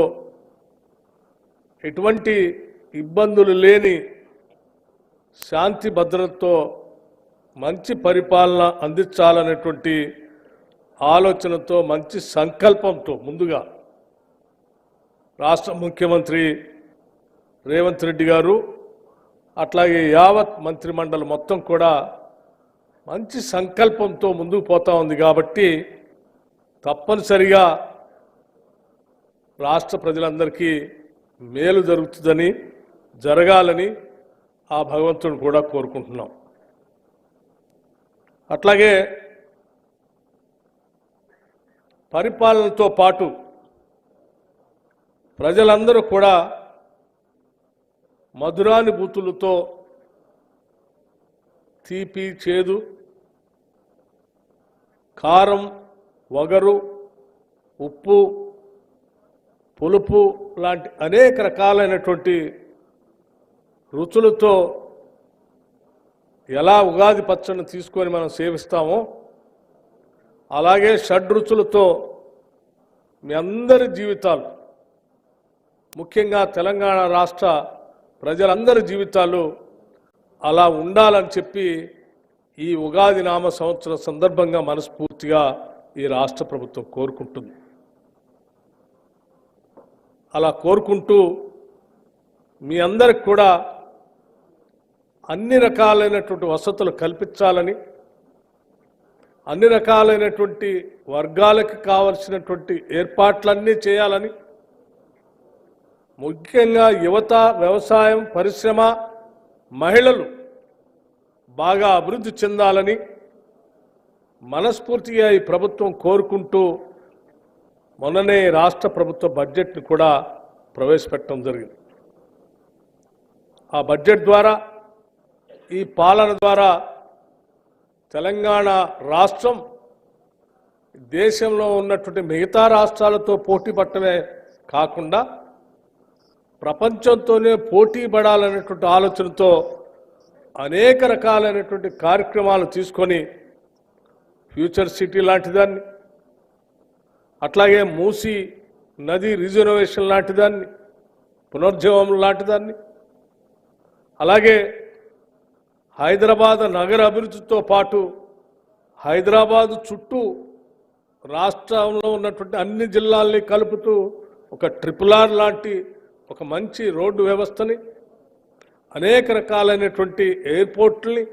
ఎటువంటి ఇబ్బందులు లేని శాంతి భద్రతతో మంచి పరిపాలన అందించాలనేటువంటి ఆలోచనతో, మంచి సంకల్పంతో ముందుగా రాష్ట్ర ముఖ్యమంత్రి రేవంత్ రెడ్డి గారు, అట్లాగే యావత్ మంత్రిమండలి మొత్తం కూడా మంచి సంకల్పంతో ముందుకు పోతా ఉంది. కాబట్టి తప్పనిసరిగా రాష్ట్ర ప్రజలందరికీ మేలు జరుగుతుందని, జరగాలని ఆ భగవంతుని కూడా కోరుకుంటున్నాం. అట్లాగే పరిపాలనతో పాటు ప్రజలందరూ కూడా మధురానుభూతులతో తీపి, చేదు, కారం, వగరు, ఉప్పు, పులుపు లాంటి అనేక రకాలైనటువంటి రుచులతో ఎలా ఉగాది పచ్చడిని తీసుకొని మనం సేవిస్తామో అలాగే షడ్రుచులతో మీ అందరి జీవితాలు, ముఖ్యంగా తెలంగాణ రాష్ట్ర ప్రజలందరి జీవితాలు అలా ఉండాలని చెప్పి ఈ ఉగాది నామ సంవత్సరం సందర్భంగా మనస్ఫూర్తిగా ఈ రాష్ట్ర ప్రభుత్వం కోరుకుంటుంది. అలా కోరుకుంటూ మీ అందరికి కూడా అన్ని రకాలైనటువంటి వసతులు కల్పించాలని, అన్ని రకాలైనటువంటి వర్గాలకు కావలసినటువంటి ఏర్పాట్లన్నీ చేయాలని, ముఖ్యంగా యువత, వ్యవసాయం, పరిశ్రమ, మహిళలు బాగా అభివృద్ధి చెందాలని మనస్ఫూర్తిగా ఈ ప్రభుత్వం కోరుకుంటూ మొన్ననే రాష్ట్ర ప్రభుత్వ బడ్జెట్ని కూడా ప్రవేశపెట్టడం జరిగింది. ఆ బడ్జెట్ ద్వారా, ఈ పాలన ద్వారా తెలంగాణ రాష్ట్రం దేశంలో ఉన్నటువంటి మిగతా రాష్ట్రాలతో పోటీ పడటమే కాకుండా ప్రపంచంతోనే పోటీ పడాలనేటువంటి ఆలోచనతో అనేక రకాలైనటువంటి కార్యక్రమాలు తీసుకొని ఫ్యూచర్ సిటీ లాంటి దాన్ని, అట్లాగే మూసీ నది రిజర్వేషన్ లాంటి దాన్ని, పునరుజ్జీవం లాంటి దాన్ని, అలాగే హైదరాబాద్ నగర అభివృద్ధితో పాటు హైదరాబాదు చుట్టూ రాష్ట్రంలో ఉన్నటువంటి అన్ని జిల్లాల్ని కలుపుతూ ఒక ట్రిపుల్ R లాంటి ఒక మంచి రోడ్డు వ్యవస్థని, అనేక రకాలైనటువంటి ఎయిర్పోర్ట్లని,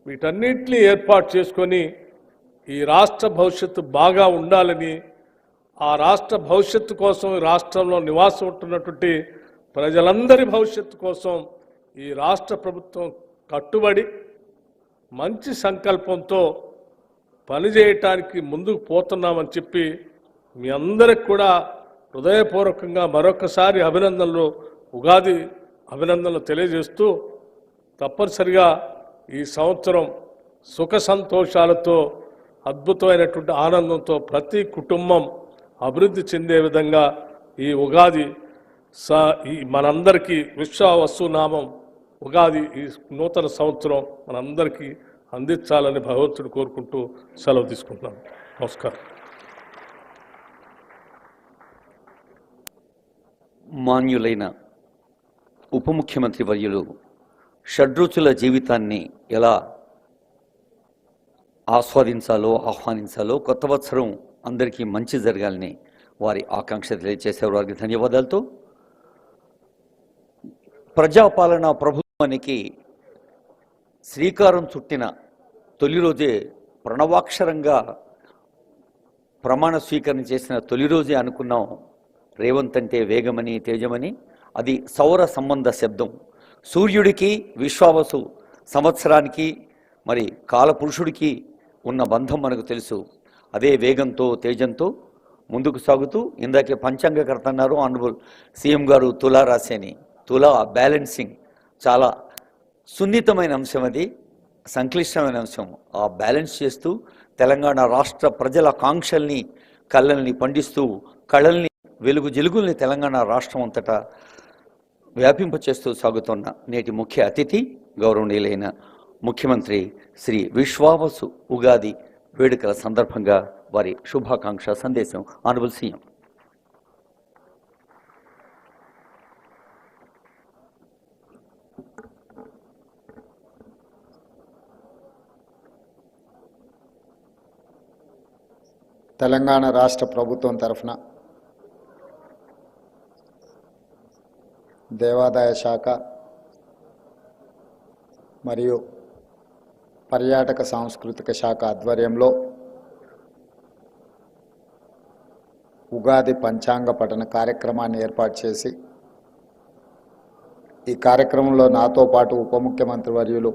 వీటన్నిటిని ఏర్పాటు చేసుకొని ఈ రాష్ట్ర భవిష్యత్తు బాగా ఉండాలని, ఆ రాష్ట్ర భవిష్యత్తు కోసం, రాష్ట్రంలో నివాసం ఉంటున్నటువంటి ప్రజలందరి భవిష్యత్తు కోసం ఈ రాష్ట్ర ప్రభుత్వం కట్టుబడి మంచి సంకల్పంతో పనిచేయటానికి ముందుకు పోతున్నామని చెప్పి మీ అందరికి కూడా హృదయపూర్వకంగా మరొకసారి ఉగాది అభినందనలు తెలియజేస్తూ, తప్పనిసరిగా ఈ సంవత్సరం సుఖ సంతోషాలతో, అద్భుతమైనటువంటి ఆనందంతో ప్రతి కుటుంబం అభివృద్ధి చెందే విధంగా ఈ ఉగాది మనందరికీ విశ్వావసునామం ఉగాది ఈ నూతన సంవత్సరం మనందరికీ అందించాలని భగవంతుడు కోరుకుంటూ సెలవు తీసుకుంటున్నాను. నమస్కారం. మాన్యులైన ఉప ముఖ్యమంత్రి వర్యులు షడ్రుచుల జీవితాన్ని ఎలా ఆస్వాదించాలో ఆహ్వానించాలో, కొత్త వత్సరం అందరికీ మంచి జరగాలని వారి ఆకాంక్ష తెలియజేసేవారు. వారికి ధన్యవాదాలతో ప్రజాపాలన ప్రభుత్వానికి శ్రీకారం చుట్టిన తొలి రోజే ప్రణవాక్షరంగా ప్రమాణ స్వీకరణ చేసిన తొలి రోజే అనుకున్నాం రేవంత్ అంటే వేగమని తేజమని. అది సౌర సంబంధ శబ్దం. సూర్యుడికి విశ్వావసు సంవత్సరానికి మరి కాలపురుషుడికి ఉన్న బంధం మనకు తెలుసు. అదే వేగంతో తేజంతో ముందుకు సాగుతూ ఇందాకే పంచాంగకర్త అన్నారు ఆనరబుల్ సీఎం గారు తులా రాశి అని. తులా బ్యాలెన్సింగ్ చాలా సున్నితమైన అంశం, అది సంక్లిష్టమైన అంశం. ఆ బ్యాలెన్స్ చేస్తూ తెలంగాణ రాష్ట్ర ప్రజల కాంక్షల్ని కళ్ళల్ని పండిస్తూ కళల్ని వెలుగు జిలుగుల్ని తెలంగాణ రాష్ట్రం అంతటా వ్యాపింపచేస్తూ సాగుతున్న నేటి ముఖ్య అతిథి గౌరవనీయులైన ముఖ్యమంత్రి శ్రీ విశ్వావసు ఉగాది వేడుకల సందర్భంగా వారి శుభాకాంక్ష సందేశం. Honourable CM. తెలంగాణ రాష్ట్ర ప్రభుత్వం తరఫున దేవాదాయ శాఖ మరియు పర్యాటక సాంస్కృతిక శాఖ ఆధ్వర్యంలో ఉగాది పంచాంగ పఠన కార్యక్రమాన్ని ఏర్పాటు చేసి, ఈ కార్యక్రమంలో నాతో పాటు ఉప ముఖ్యమంత్రి వర్యులు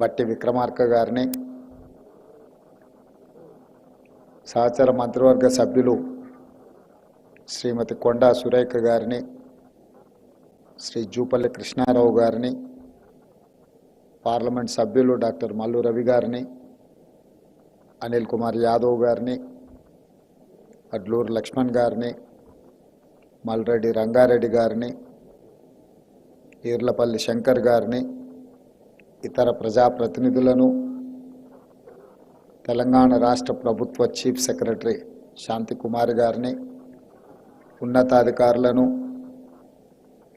బట్టి విక్రమార్క గారిని, సహచర మంత్రివర్గ సభ్యులు శ్రీమతి కొండా సురేఖ గారిని, శ్రీ జూపల్లి కృష్ణారావు గారిని, పార్లమెంట్ సభ్యులు డాక్టర్ మల్లు రవి గారిని, అనిల్ కుమార్ యాదవ్ గారిని, అడ్లూరు లక్ష్మణ్ గారిని, మల్రెడ్డి రంగారెడ్డి గారిని, ఈర్లపల్లి శంకర్ గారిని, ఇతర ప్రజాప్రతినిధులను, తెలంగాణ రాష్ట్ర ప్రభుత్వ చీఫ్ సెక్రటరీ శాంతి కుమార్ గారిని, ఉన్నతాధికారులను,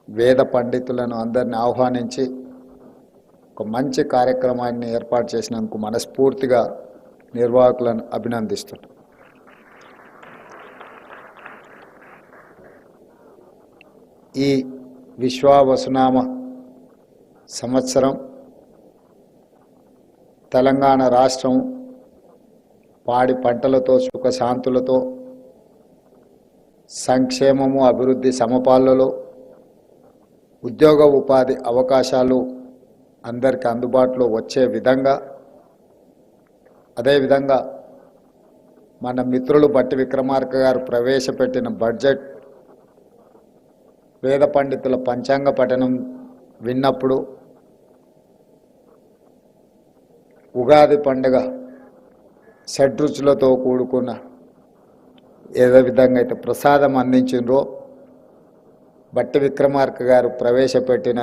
వేద పండితులను అందరిని ఆహ్వానించి ఒక మంచి కార్యక్రమాన్ని ఏర్పాటు చేసినందుకు మనస్ఫూర్తిగా నిర్వాహకులను అభినందిస్తున్నాను. ఈ విశ్వావసునామ సంవత్సరం తెలంగాణ రాష్ట్రం పాడి పంటలతో సుఖశాంతులతో సంక్షేమము అభివృద్ధి సమపాలలో ఉద్యోగ ఉపాధి అవకాశాలు అందరికీ అందుబాటులో వచ్చే విధంగా, అదేవిధంగా మన మిత్రులు బట్టి విక్రమార్క గారు ప్రవేశపెట్టిన బడ్జెట్, వేద పండితుల పంచాంగ పఠనం విన్నప్పుడు ఉగాది పండుగ షడ్రుచులతో కూడుకున్న ఏదో విధంగా అయితే ప్రసాదం అందించిండ్రో, బట్టి విక్రమార్క గారు ప్రవేశపెట్టిన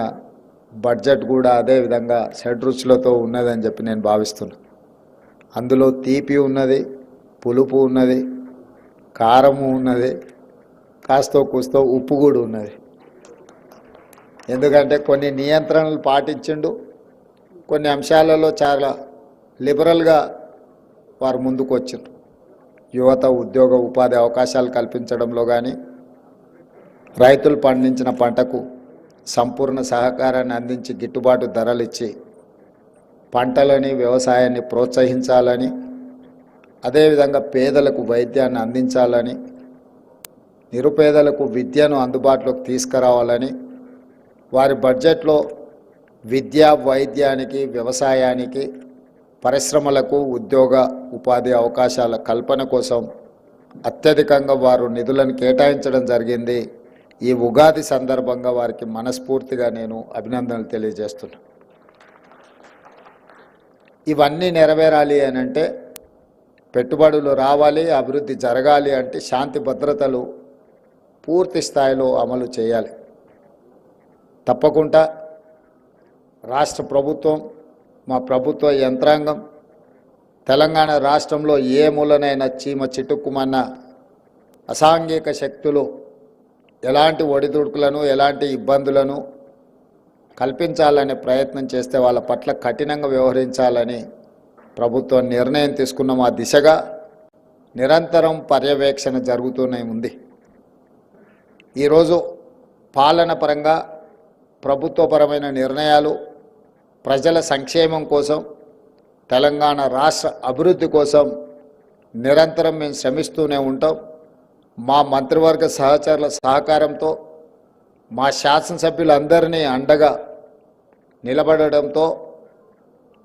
బడ్జెట్ కూడా అదే విధంగా షడ్రుచులతో ఉన్నదని చెప్పి నేను భావిస్తున్నాను. అందులో తీపి ఉన్నది, పులుపు ఉన్నది, కారము ఉన్నది, కాస్తో కూస్తో ఉప్పు కూడా ఉన్నది. ఎందుకంటే కొన్ని నియంత్రణలు పాటించిండు, కొన్ని అంశాలలో చాలా లిబరల్గా వారు ముందుకు వచ్చిండ్రు. యువత ఉద్యోగ ఉపాధి అవకాశాలు కల్పించడంలో కానీ, రైతులు పండించిన పంటకు సంపూర్ణ సహకారాన్ని అందించి గిట్టుబాటు ధరలు ఇచ్చి పంటలని వ్యవసాయాన్ని ప్రోత్సహించాలని, అదేవిధంగా పేదలకు వైద్యాన్ని అందించాలని, నిరుపేదలకు విద్యను అందుబాటులోకి తీసుకురావాలని వారి బడ్జెట్లో విద్యా వైద్యానికి, వ్యవసాయానికి, పరిశ్రమలకు ఉద్యోగ ఉపాధి అవకాశాల కల్పన కోసం అత్యధికంగా వారు నిధులను కేటాయించడం జరిగింది. ఈ ఉగాది సందర్భంగా వారికి మనస్ఫూర్తిగా నేను అభినందనలు తెలియజేస్తున్నాను. ఇవన్నీ నెరవేరాలి అని అంటే, పెట్టుబడులు రావాలి, అభివృద్ధి జరగాలి అంటే శాంతి భద్రతలు పూర్తి స్థాయిలో అమలు చేయాలి. తప్పకుండా రాష్ట్ర ప్రభుత్వం, మా ప్రభుత్వ యంత్రాంగం తెలంగాణ రాష్ట్రంలో ఏ మూలనైనా చీమ చిటుక్కుమన్న అసాంఘిక శక్తులు ఎలాంటి ఒడిదుడుకులను ఎలాంటి ఇబ్బందులను కల్పించాలనే ప్రయత్నం చేస్తే వాళ్ళ పట్ల కఠినంగా వ్యవహరించాలని ప్రభుత్వం నిర్ణయం తీసుకున్న ఆ దిశగా నిరంతరం పర్యవేక్షణ జరుగుతూనే ఉంది. ఈరోజు పాలన పరంగా ప్రభుత్వపరమైన నిర్ణయాలు ప్రజల సంక్షేమం కోసం తెలంగాణ రాష్ట్ర అభివృద్ధి కోసం నిరంతరం మేము శ్రమిస్తూనే ఉంటాం. మా మంత్రివర్గ సహచరుల సహకారంతో మా శాసనసభ్యులందరినీ అండగా నిలబడడంతో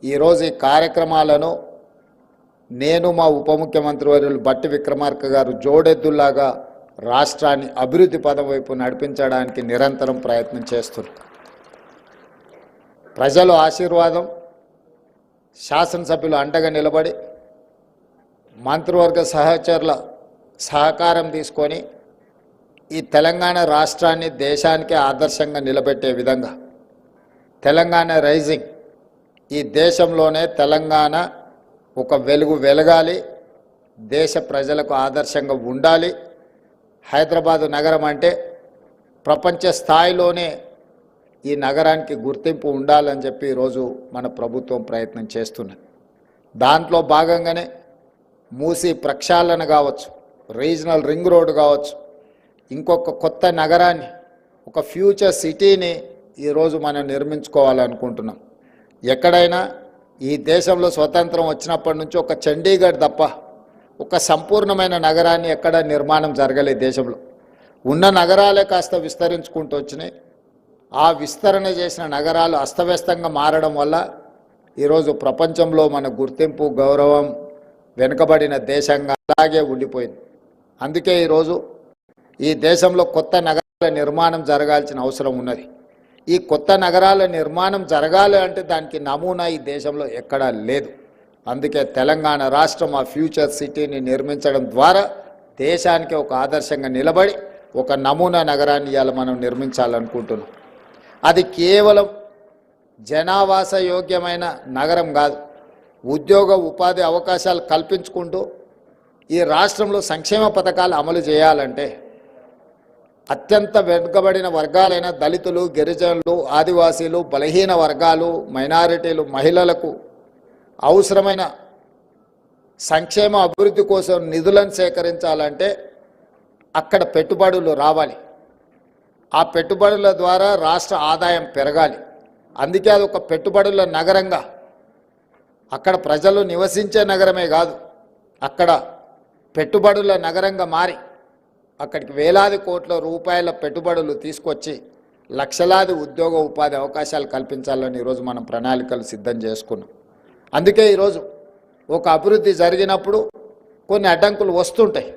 ఈరోజు ఈ కార్యక్రమాలను నేను మా ఉప ముఖ్యమంత్రి వర్యులు బట్టి విక్రమార్క గారు జోడెద్దుల్లాగా రాష్ట్రాన్ని అభివృద్ధి పదం వైపు నడిపించడానికి నిరంతరం ప్రయత్నం చేస్తున్నారు. ప్రజల ఆశీర్వాదం, శాసనసభ్యులు అండగా నిలబడి మంత్రివర్గ సహచరుల సహకారం తీసుకొని ఈ తెలంగాణ రాష్ట్రాన్ని దేశానికే ఆదర్శంగా నిలబెట్టే విధంగా తెలంగాణ రైజింగ్, ఈ దేశంలోనే తెలంగాణ ఒక వెలుగు వెలగాలి, దేశ ప్రజలకు ఆదర్శంగా ఉండాలి. హైదరాబాదు నగరం అంటే ప్రపంచ స్థాయిలోనే ఈ నగరానికి గుర్తింపు ఉండాలని చెప్పి ఈరోజు మన ప్రభుత్వం ప్రయత్నం చేస్తున్నది. దాంట్లో భాగంగానే మూసీ ప్రక్షాళన కావచ్చు, రీజనల్ రింగ్ రోడ్ కావచ్చు, ఇంకొక కొత్త నగరాన్ని, ఒక ఫ్యూచర్ సిటీని ఈరోజు మనం నిర్మించుకోవాలనుకుంటున్నాం. ఎక్కడైనా ఈ దేశంలో స్వతంత్రం వచ్చినప్పటి నుంచి ఒక చండీగఢ్ తప్ప ఒక సంపూర్ణమైన నగరాన్ని ఎక్కడ నిర్మాణం జరగలేదు. దేశంలో ఉన్న నగరాలే కాస్త విస్తరించుకుంటూ వచ్చినాయి. ఆ విస్తరణ చేసిన నగరాలు అస్తవ్యస్తంగా మారడం వల్ల ఈరోజు ప్రపంచంలో మన గుర్తింపు, గౌరవం వెనుకబడిన దేశంగా అలాగే ఉండిపోయింది. అందుకే ఈరోజు ఈ దేశంలో కొత్త నగరాల నిర్మాణం జరగాల్సిన అవసరం ఉన్నది. ఈ కొత్త నగరాల నిర్మాణం జరగాలి అంటే దానికి నమూనా ఈ దేశంలో ఎక్కడా లేదు. అందుకే తెలంగాణ రాష్ట్రం ఆ ఫ్యూచర్ సిటీని నిర్మించడం ద్వారా దేశానికి ఒక ఆదర్శంగా నిలబడి ఒక నమూనా నగరాన్ని ఇవాళ మనం నిర్మించాలనుకుంటున్నాం. అది కేవలం జనావాస యోగ్యమైన నగరం కాదు, ఉద్యోగ ఉపాధి అవకాశాలు కల్పించుకుంటూ ఈ రాష్ట్రంలో సంక్షేమ పథకాలు అమలు చేయాలంటే అత్యంత వెనుకబడిన వర్గాలైన దళితులు, గిరిజనులు, ఆదివాసీలు, బలహీన వర్గాలు, మైనారిటీలు, మహిళలకు అవసరమైన సంక్షేమ అభివృద్ధి కోసం నిధులను సేకరించాలంటే అక్కడ పెట్టుబడులు రావాలి. ఆ పెట్టుబడుల ద్వారా రాష్ట్ర ఆదాయం పెరగాలి. అందుకే అది ఒక పెట్టుబడుల నగరంగా, అక్కడ ప్రజలు నివసించే నగరమే కాదు, అక్కడ పెట్టుబడుల నగరంగా మారి అక్కడికి వేలాది కోట్ల రూపాయల పెట్టుబడులు తీసుకొచ్చి లక్షలాది ఉద్యోగ ఉపాధి అవకాశాలు కల్పించాలని ఈరోజు మనం ప్రణాళికలు సిద్ధం చేసుకున్నాం. అందుకే ఈరోజు ఒక అభివృద్ధి జరిగినప్పుడు కొన్ని అడ్డంకులు వస్తుంటాయి.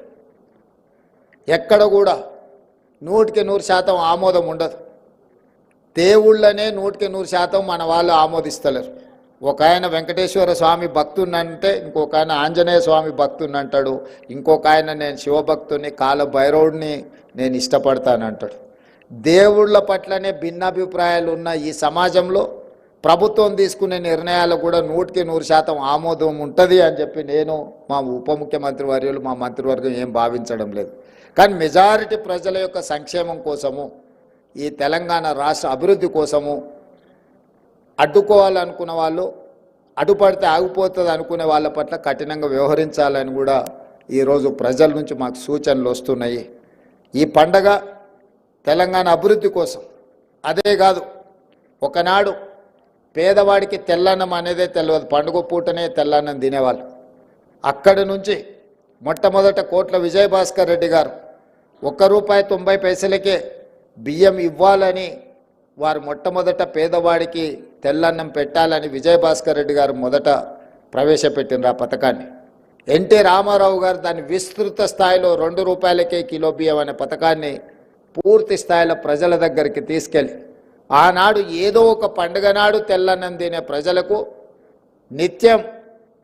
ఎక్కడ కూడా 100% ఆమోదం ఉండదు. దేవుళ్ళనే 100% మన వాళ్ళు ఆమోదిస్తలేరు. ఒక ఆయన వెంకటేశ్వర స్వామి భక్తున్నంటే ఇంకొక ఆయన ఆంజనేయ స్వామి భక్తుని అంటాడు, ఇంకొక ఆయన నేను శివభక్తుని, కాల భైరవుడిని నేను ఇష్టపడతానంటాడు. దేవుళ్ళ పట్లనే భిన్నాభిప్రాయాలు ఉన్న ఈ సమాజంలో ప్రభుత్వం తీసుకునే నిర్ణయాలు కూడా 100% ఆమోదం ఉంటుంది అని చెప్పి నేను, మా ఉప ముఖ్యమంత్రి వర్యులు, మా మంత్రివర్గం ఏం భావించడం లేదు. కానీ మెజారిటీ ప్రజల యొక్క సంక్షేమం కోసము, ఈ తెలంగాణ రాష్ట్ర అభివృద్ధి కోసము అడ్డుకోవాలనుకున్న వాళ్ళు, అడ్డుపడితే ఆగిపోతుంది అనుకునే వాళ్ళ పట్ల కఠినంగా వ్యవహరించాలని కూడా ఈరోజు ప్రజల నుంచి మాకు సూచనలు వస్తున్నాయి. ఈ పండగ తెలంగాణ అభివృద్ధి కోసం. అదే కాదు, ఒకనాడు పేదవాడికి తెల్లన్నం అనేదే తెలియదు, పండుగ పూటనే తెల్లన్నం తినేవాళ్ళు. అక్కడి నుంచి మొట్టమొదట కోట్ల విజయభాస్కర్ రెడ్డి గారు ₹1.90 బియ్యం ఇవ్వాలని వారు మొట్టమొదట పేదవాడికి తెల్లన్నం పెట్టాలని విజయభాస్కర్ రెడ్డి గారు మొదట ప్రవేశపెట్టినారు ఆ పథకాన్ని. ఎన్టీ రామారావు గారు దాన్ని విస్తృత స్థాయిలో ₹2 కిలో బియ్యం అనే పథకాన్ని పూర్తి స్థాయిలో ప్రజల దగ్గరికి తీసుకెళ్ళి ఆనాడు ఏదో ఒక పండుగ నాడు తెల్లన్నం తినే ప్రజలకు నిత్యం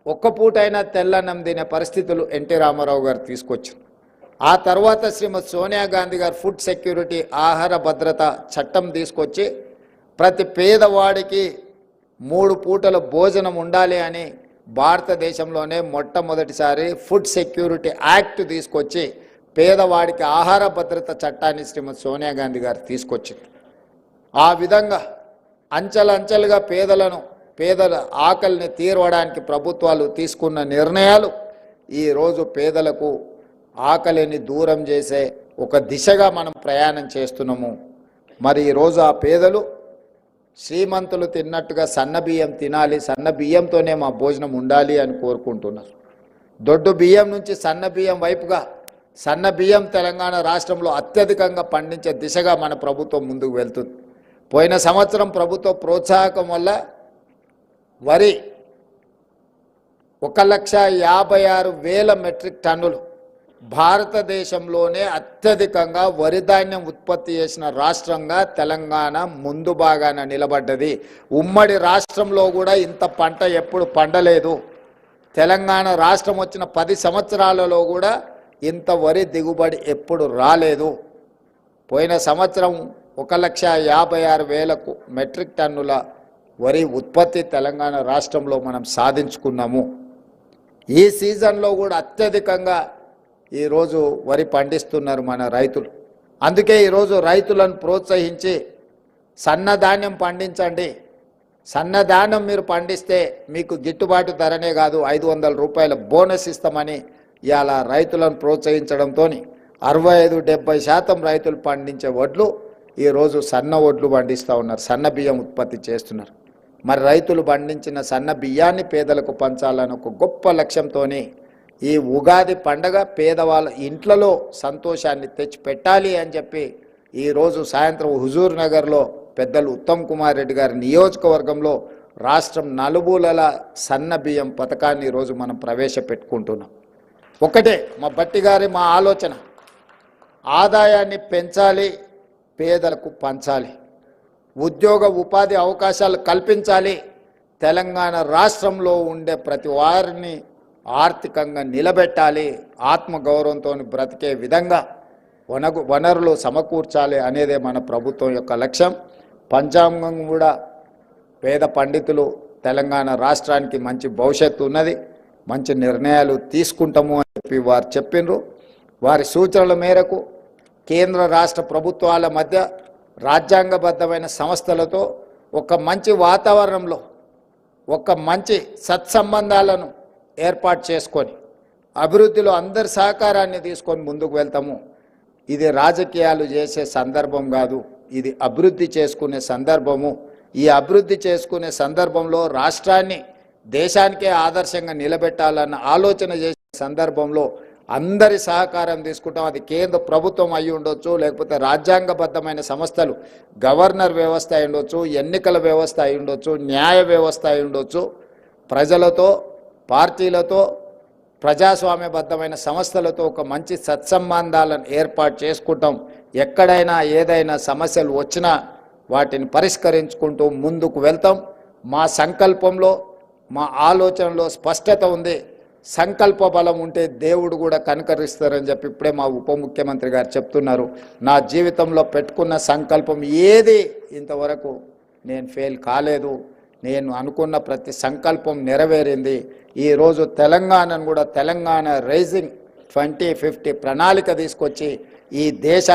ఒక్క పూటైనా తెల్లన్నం తినే పరిస్థితులు ఎన్టీ రామారావు గారు తీసుకొచ్చారు. ఆ తర్వాత శ్రీమతి సోనియా గాంధీ గారు ఫుడ్ సెక్యూరిటీ, ఆహార భద్రత చట్టం తీసుకొచ్చి ప్రతి పేదవాడికి 3 పూటల భోజనం ఉండాలి అని భారతదేశంలోనే మొట్టమొదటిసారి ఫుడ్ సెక్యూరిటీ యాక్ట్ తీసుకొచ్చి పేదవాడికి ఆహార భద్రత చట్టాన్ని శ్రీమతి సోనియా గాంధీ గారు తీసుకొచ్చింది. ఆ విధంగా అంచెలంచెలుగా పేదల ఆకలిని తీర్చడానికి ప్రభుత్వాలు తీసుకున్న నిర్ణయాలు ఈరోజు పేదలకు ఆకలిని దూరం చేసే ఒక దిశగా మనం ప్రయాణం చేస్తున్నాము. మరి ఈరోజు ఆ పేదలు శ్రీమంతులు తిన్నట్టుగా సన్న బియ్యం తినాలి, సన్న బియ్యంతోనే మా భోజనం ఉండాలి అని కోరుకుంటున్నారు. దొడ్డు బియ్యం నుంచి సన్న బియ్యం వైపుగా సన్న బియ్యం తెలంగాణ రాష్ట్రంలో అత్యధికంగా పండించే దిశగా మన ప్రభుత్వం ముందుకు వెళ్తుంది. పోయిన సంవత్సరం ప్రభుత్వ ప్రోత్సాహకం వల్ల వరి 1,56,000 మెట్రిక్ టన్నులు భారతదేశంలోనే అత్యధికంగా వరి ధాన్యం ఉత్పత్తి చేసిన రాష్ట్రంగా తెలంగాణ ముందు భాగాన నిలబడ్డది. ఉమ్మడి రాష్ట్రంలో కూడా ఇంత పంట ఎప్పుడు పండలేదు. తెలంగాణ రాష్ట్రం వచ్చిన 10 సంవత్సరాలలో కూడా ఇంత వరి దిగుబడి ఎప్పుడు రాలేదు. పోయిన సంవత్సరం 1,56,000 మెట్రిక్ టన్నుల వరి ఉత్పత్తి తెలంగాణ రాష్ట్రంలో మనం సాధించుకున్నాము. ఈ సీజన్లో కూడా అత్యధికంగా ఈరోజు వరి పండిస్తున్నారు మన రైతులు. అందుకే ఈరోజు రైతులను ప్రోత్సహించి సన్నధాన్యం పండించండి, సన్నధాన్యం మీరు పండిస్తే మీకు గిట్టుబాటు ధరనే కాదు 500 రూపాయల బోనస్ ఇస్తామని ఇవాళ రైతులను ప్రోత్సహించడంతో 65-70% రైతులు పండించే వడ్లు ఈరోజు సన్న వడ్లు పండిస్తూ ఉన్నారు, సన్న బియ్యం ఉత్పత్తి చేస్తున్నారు. మరి రైతులు పండించిన సన్న బియ్యాన్ని పేదలకు పంచాలని ఒక గొప్ప లక్ష్యంతో ఈ ఉగాది పండగ పేదవాళ్ళ ఇంట్లలో సంతోషాన్ని తెచ్చి పెట్టాలి అని చెప్పి ఈరోజు సాయంత్రం హుజూర్ నగర్లో పెద్దలు ఉత్తమ్ కుమార్ రెడ్డి గారి నియోజకవర్గంలో రాష్ట్రం నలుమూలల సన్న బియ్యం పథకాన్ని ఈరోజు మనం ప్రవేశపెట్టుకుంటున్నాం. ఒకటే మా ఆలోచన, ఆదాయాన్ని పెంచాలి, పేదలకు పంచాలి, ఉద్యోగ ఉపాధి అవకాశాలు కల్పించాలి, తెలంగాణ రాష్ట్రంలో ఉండే ప్రతి వారిని ఆర్థికంగా నిలబెట్టాలి, ఆత్మగౌరవంతో బ్రతికే విధంగా వనరులు సమకూర్చాలి అనేదే మన ప్రభుత్వం యొక్క లక్ష్యం. పంచాంగం కూడా పేద పండితులు తెలంగాణ రాష్ట్రానికి మంచి భవిష్యత్తు ఉన్నది, మంచి నిర్ణయాలు తీసుకుంటాము అని చెప్పి వారు చెప్పినారు. వారి సూచనల మేరకు కేంద్ర రాష్ట్ర ప్రభుత్వాల మధ్య రాజ్యాంగబద్ధమైన సంస్థలతో ఒక మంచి వాతావరణంలో ఒక మంచి సత్సంబంధాలను ఏర్పాటు చేసుకొని అభివృద్ధిలో అందరి సహకారాన్ని తీసుకొని ముందుకు వెళ్తాము. ఇది రాజకీయాలు చేసే సందర్భం కాదు, ఇది అభివృద్ధి చేసుకునే సందర్భము. ఈ అభివృద్ధి చేసుకునే సందర్భంలో రాష్ట్రాన్ని దేశానికే ఆదర్శంగా నిలబెట్టాలన్న ఆలోచన చేసే సందర్భంలో అందరి సహకారం తీసుకుంటాం. అది కేంద్ర ప్రభుత్వం అయి ఉండొచ్చు, లేకపోతే రాజ్యాంగబద్ధమైన సంస్థలు, గవర్నర్ వ్యవస్థ అయి ఉండొచ్చు, ఎన్నికల వ్యవస్థ అయి ఉండొచ్చు, న్యాయ వ్యవస్థ అయి ఉండొచ్చు, ప్రజలతో, పార్టీలతో, ప్రజాస్వామ్యబద్ధమైన సంస్థలతో ఒక మంచి సత్సంబంధాలను ఏర్పాటు చేసుకుంటాం. ఎక్కడైనా ఏదైనా సమస్యలు వచ్చినా వాటిని పరిష్కరించుకుంటూ ముందుకు వెళ్తాం. మా సంకల్పంలో, మా ఆలోచనలో స్పష్టత ఉంది. సంకల్ప బలం ఉంటే దేవుడు కూడా కనుకరిస్తారని చెప్పి ఇప్పుడే మా ఉప ముఖ్యమంత్రి గారు చెప్తున్నారు. నా జీవితంలో పెట్టుకున్న సంకల్పం ఏది ఇంతవరకు నేను ఫెయిల్ కాలేదు. నేను అనుకున్న ప్రతి సంకల్పం నెరవేరింది. ఈరోజు తెలంగాణను కూడా తెలంగాణ రైజింగ్ 2050 ప్రణాళిక తీసుకొచ్చి ఈ దేశ